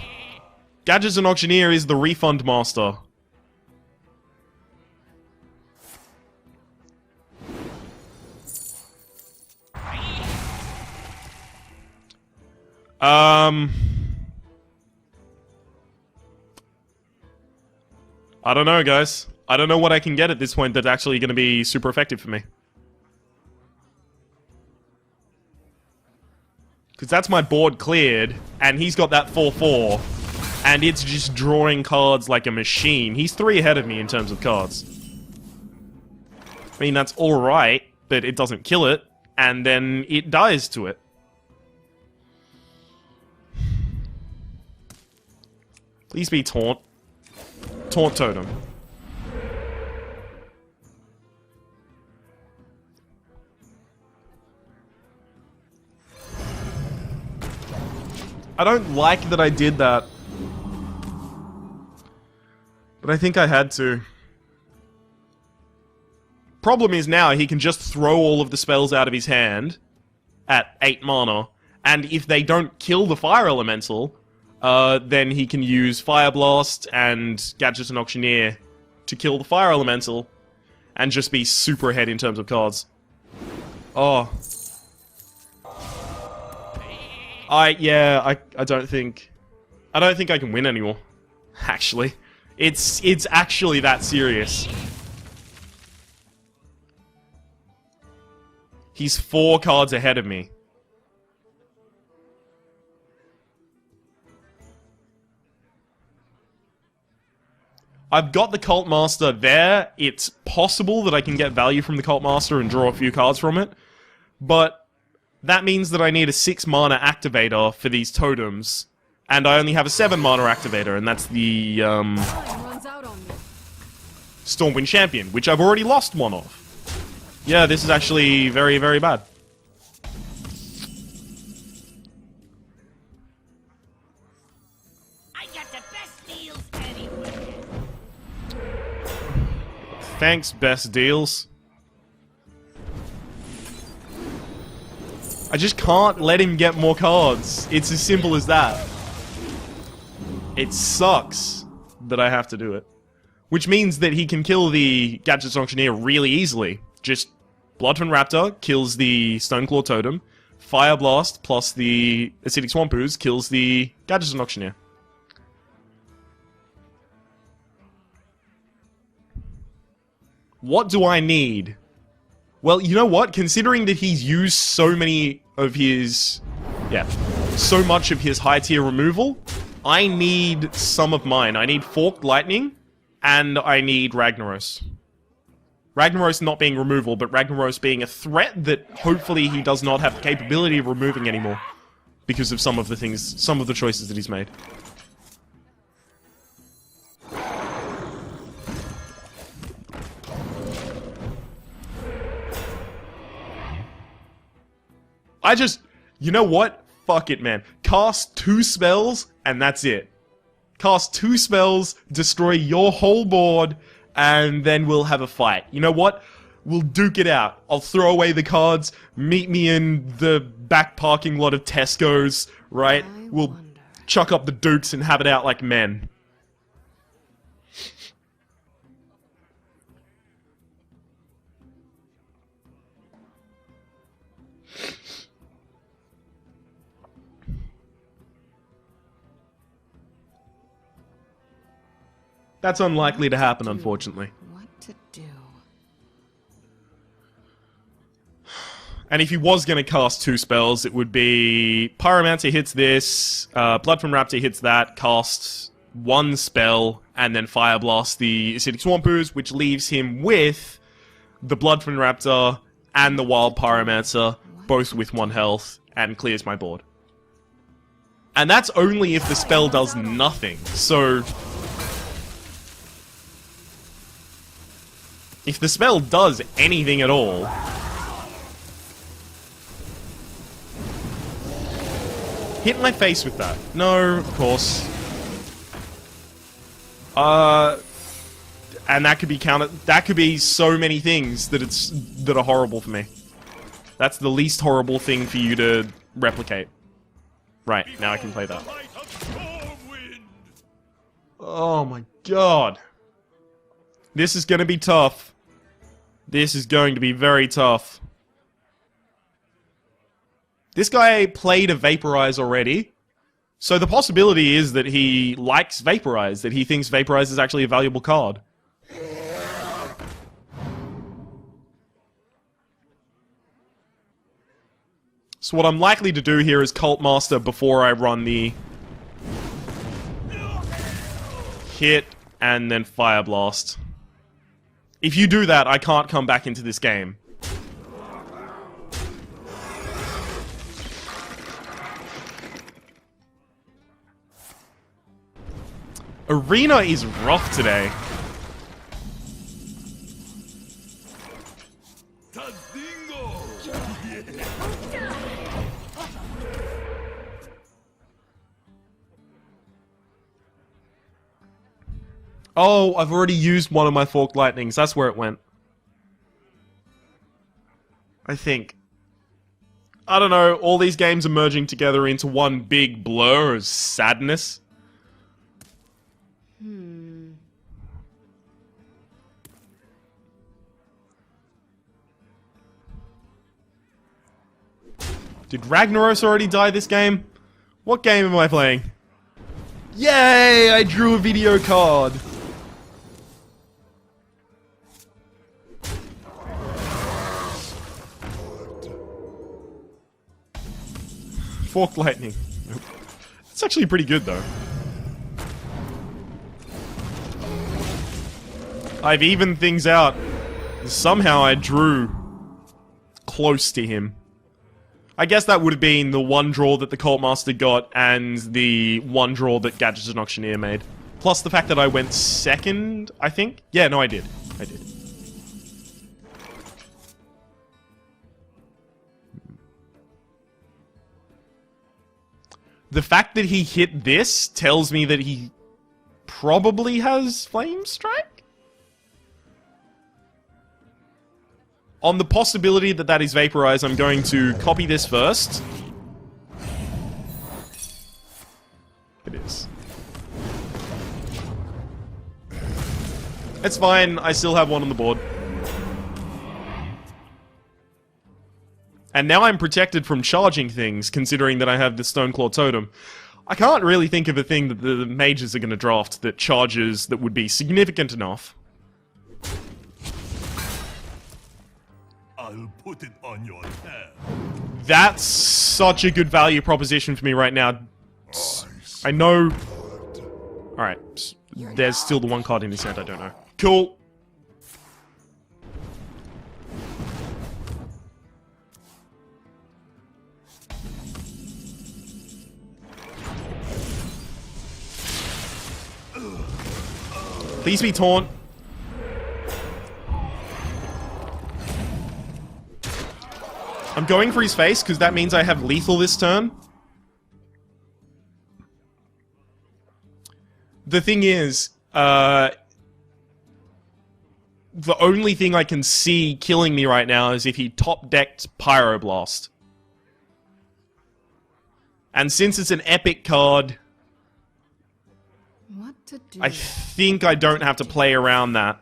Gadgets and Auctioneer is the refund master. I don't know, guys. I don't know what I can get at this point that's actually going to be super effective for me. Because that's my board cleared, and he's got that 4/4, and it's just drawing cards like a machine. He's 3 ahead of me in terms of cards. I mean, that's alright, but it doesn't kill it, and then it dies to it. Please be Taunt. Taunt Totem. I don't like that I did that. But I think I had to. Problem is now he can just throw all of the spells out of his hand at 8 mana, and if they don't kill the Fire Elemental, then he can use Fire Blast and Gadget and Auctioneer to kill the Fire Elemental, and just be super ahead in terms of cards. Oh. I don't think I can win anymore. Actually. It's actually that serious. He's 4 cards ahead of me. I've got the Cult Master there. It's possible that I can get value from the Cult Master and draw a few cards from it. But that means that I need a 6 mana activator for these totems. And I only have a 7 mana activator, and that's the, Runs out on me. Stormwind Champion, which I've already lost one of. Yeah, this is actually very, very bad. I got the best deals anywhere. Thanks, best deals. I just can't let him get more cards. It's as simple as that. It sucks that I have to do it. Which means that he can kill the Gadget Auctioneer really easily. Just Bloodfin Raptor kills the Stoneclaw Totem. Fire Blast plus the Acidic Swamp Ooze kills the Gadget Auctioneer. What do I need? Well, you know what? Considering that he's used so many of his... Yeah, so much of his high tier removal, I need some of mine. I need Forked Lightning, and I need Ragnaros. Ragnaros not being removal, but Ragnaros being a threat that hopefully he does not have the capability of removing anymore. Because of some of the things, some of the choices that he's made. I just... You know what? Fuck it, man. Cast 2 spells, and that's it. Cast 2 spells, destroy your whole board, and then we'll have a fight. You know what? We'll duke it out. I'll throw away the cards, meet me in the back parking lot of Tesco's, right? We'll chuck up the dukes and have it out like men. That's unlikely to happen, unfortunately. What to do? And if he was going to cast 2 spells, it would be Pyromancer hits this, Blood from Raptor hits that, cast one spell, and then Fire Blast the Acidic Swamp Ooze, which leaves him with the Bloodfin Raptor and the Wild Pyromancer, both with 1 health, and clears my board. And that's only if the spell does nothing, so... if the spell does anything at all... hit my face with that. No, of course. And that could be counted. That could be so many things that are horrible for me. That's the least horrible thing for you to replicate. Right, now I can play that. Oh my god. This is gonna be tough. This is going to be very tough. This guy played a Vaporize already. So the possibility is that he likes Vaporize, that he thinks Vaporize is actually a valuable card. So what I'm likely to do here is Cult Master before I run the hit and then Fire Blast. If you do that, I can't come back into this game. Arena is rough today. Oh, I've already used one of my Forked Lightnings. That's where it went. I think. I don't know, all these games are merging together into one big blur of sadness. Did Ragnaros already die this game? What game am I playing? Yay! I drew a video card! Forked Lightning. Nope. It's actually pretty good, though. I've evened things out. Somehow I drew close to him. I guess that would have been the one draw that the Cult Master got and the one draw that Gadget and Auctioneer made. Plus the fact that I went second, I think? Yeah, no, I did. I did. The fact that he hit this tells me that he probably has Flame Strike? On the possibility that that is Vaporize, I'm going to copy this first. It is. It's fine, I still have one on the board. And now I'm protected from charging things, considering that I have the Stoneclaw Totem. I can't really think of a thing that the mages are going to draft that charges that would be significant enough. I'll put it on your tab. That's such a good value proposition for me right now. I know... Alright, there's still the one card in his hand I don't know. Cool. Please be taunt. I'm going for his face, because that means I have lethal this turn. The thing is, the only thing I can see killing me right now is if he top-decked Pyroblast. And since it's an epic card... What to do? I think I don't have to play around that.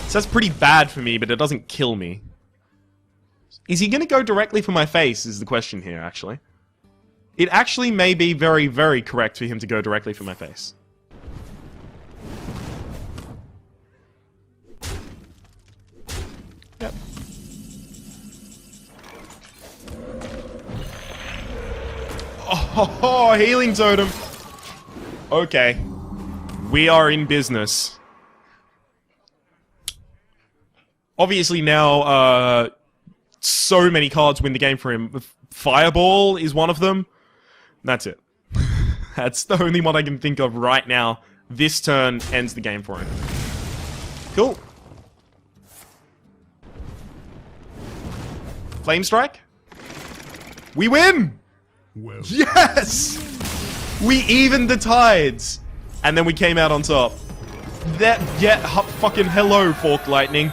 So that's pretty bad for me, but it doesn't kill me. Is he going to go directly for my face, is the question here, actually. It actually may be very, very correct for him to go directly for my face. Yep. Oh, healing totem. Okay. We are in business. Obviously now, so many cards win the game for him. Fireball is one of them. That's it. That's the only one I can think of right now. This turn ends the game for him. Cool. Flame Strike? We win! Well, Yes! We evened the tides! And then we came out on top. Fucking hello, Fork Lightning.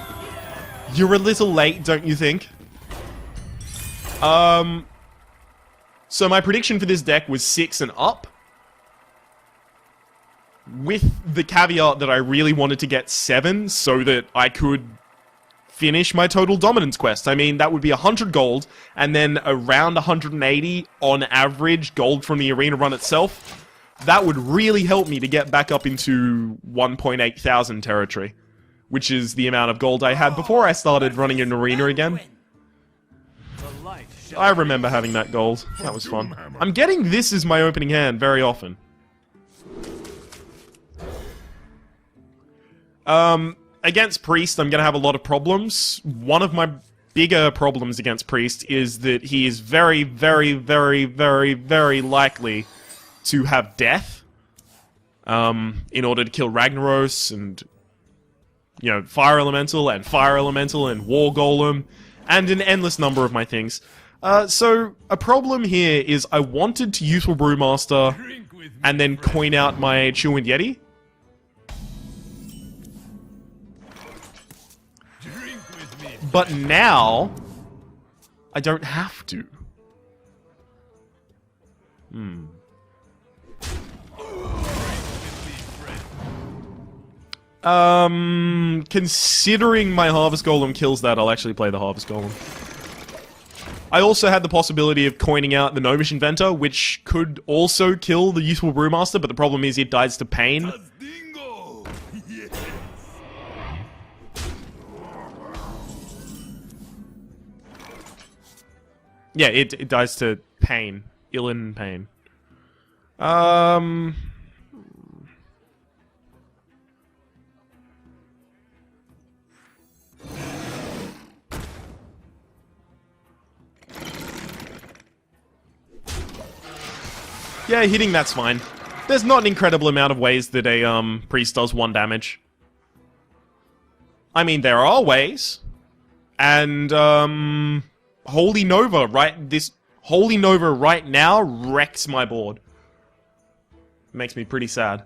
You're a little late, don't you think? So my prediction for this deck was 6 and up. With the caveat that I really wanted to get 7 so that I could finish my total dominance quest. I mean, that would be 100 gold, and then around 180 on average gold from the arena run itself. That would really help me to get back up into 1.8 thousand territory, which is the amount of gold I had before I started running an arena again. I remember having that gold. That was fun. I'm getting this as my opening hand very often. Against Priest, I'm going to have a lot of problems. One of my bigger problems against Priest is that he is very, very, very, very, very likely to have death in order to kill Ragnaros and, you know, Fire Elemental and War Golem and an endless number of my things. So a problem here is I wanted to Youthful Brewmaster and then coin out my Chewin' Yeti. But now, I don't have to. Considering my Harvest Golem kills that, I'll actually play the Harvest Golem. I also had the possibility of coining out the Gnomish Inventor, which could also kill the Youthful Brewmaster, but the problem is it dies to pain. Yeah, it dies to pain. Ill pain. Yeah, hitting that's fine. There's not an incredible amount of ways that a priest does 1 damage. I mean, there are ways. And Holy Nova right now wrecks my board. Makes me pretty sad.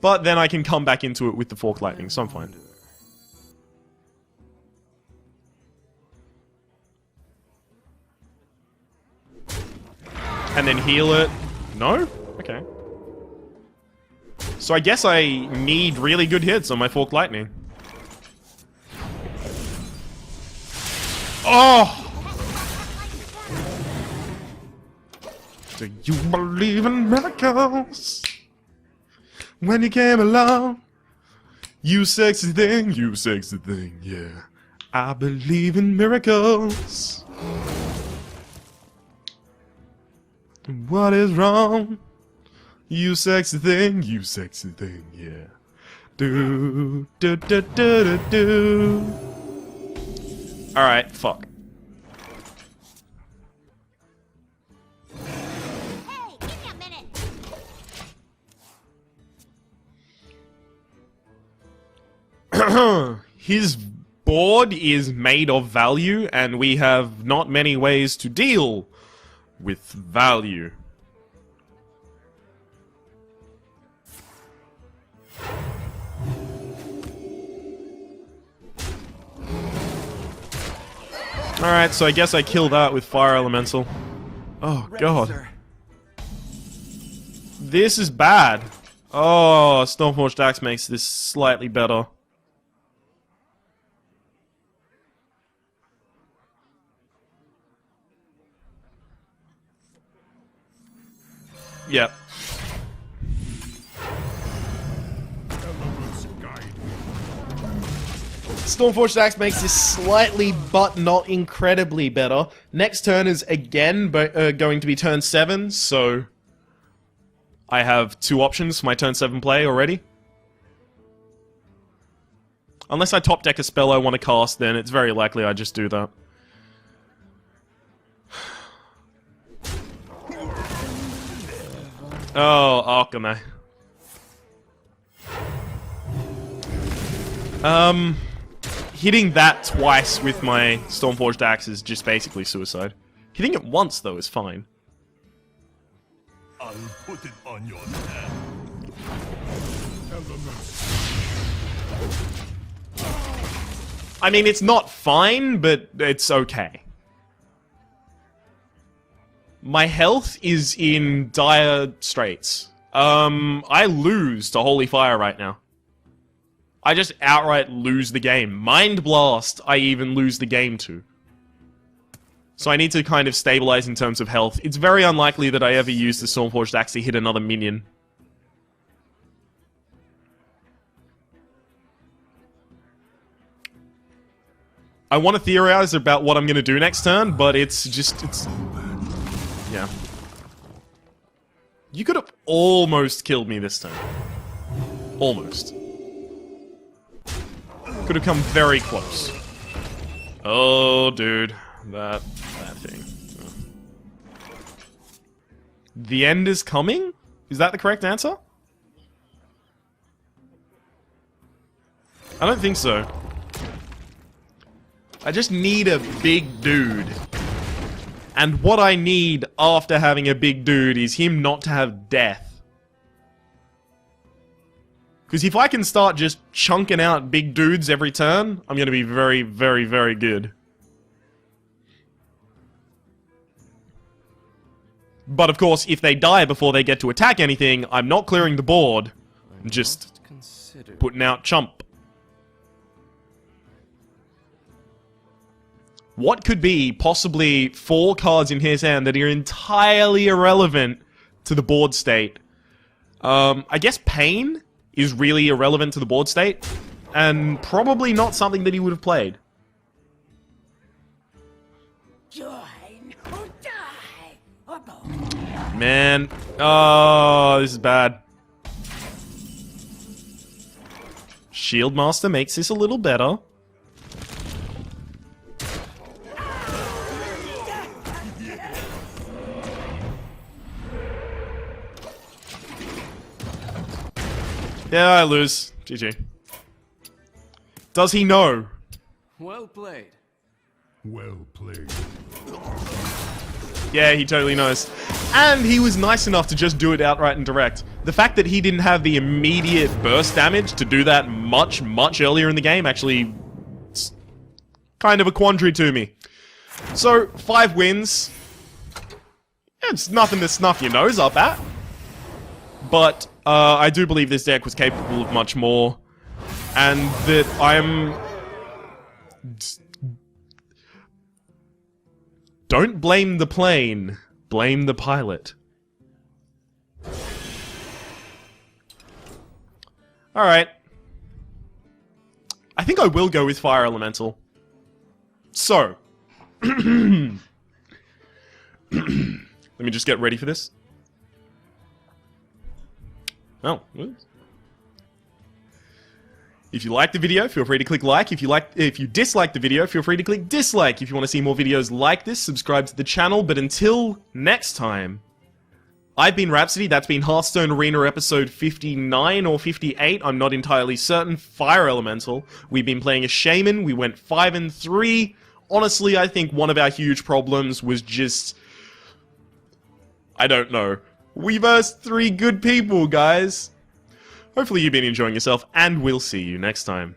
But then I can come back into it with the Forked Lightning, so I'm fine. And then heal it. No? Okay. So I guess I need really good hits on my Forked Lightning. Oh! Do you believe in miracles? When you came along, you sexy thing, yeah. I believe in miracles. What is wrong? You sexy thing, yeah. Do, do, do, do, do, do. Alright, fuck. Hey, give me a minute. His board is made of value, and we have not many ways to deal with value. Alright, so I guess I kill that with Fire Elemental. Oh, God. This is bad. Oh, Stormforged Axe makes this slightly better. Yep. elements guide me. Stormforged Axe makes this slightly, but not incredibly better. Next turn is again going to be turn 7, so I have 2 options for my turn 7 play already. Unless I top deck a spell I want to cast, then it's very likely I just do that. Oh, Arcanine. Hitting that twice with my Stormforged Axe is just basically suicide. Hitting it once, though, is fine. I'll put it on your tab. I mean, it's not fine, but it's okay. My health is in dire straits. I lose to Holy Fire right now. I just outright lose the game. Mind Blast, I even lose the game to. So I need to kind of stabilize in terms of health. It's very unlikely that I ever use the Stormforged Axe to hit another minion. I want to theorize about what I'm going to do next turn, but it's... Yeah. You could have almost killed me this turn. Almost. Could have come very close. Oh, dude. That thing. Oh. The end is coming? Is that the correct answer? I don't think so. I just need a big dude. And what I need after having a big dude is him not to have death. Because if I can start just chunking out big dudes every turn, I'm going to be very, very, very good. But of course, if they die before they get to attack anything, I'm not clearing the board. I'm just putting out chump. What could be possibly 4 cards in his hand that are entirely irrelevant to the board state? I guess Pain is really irrelevant to the board state, and probably not something that he would have played. Join or die. Or both. Man. Oh, this is bad. Shieldmaster makes this a little better. Yeah, I lose. GG. Does he know? Well played. Well played. Yeah, he totally knows. And he was nice enough to just do it outright and direct. The fact that he didn't have the immediate burst damage to do that much, much earlier in the game actually... It's kind of a quandary to me. So, 5 wins. It's nothing to snuff your nose up at. But I do believe this deck was capable of much more. And that I'm... Don't blame the plane. Blame the pilot. Alright. I think I will go with Fire Elemental. So. Let me just get ready for this. Oh. Oops. If you like the video, feel free to click like. If you dislike the video, feel free to click dislike. If you want to see more videos like this, subscribe to the channel. But until next time, I've been Rhapsody. That's been Hearthstone Arena episode 59 or 58. I'm not entirely certain. Fire Elemental. We've been playing a Shaman. We went 5-3. Honestly, I think one of our huge problems was just... I don't know. We versed 3 good people, guys. Hopefully you've been enjoying yourself, and we'll see you next time.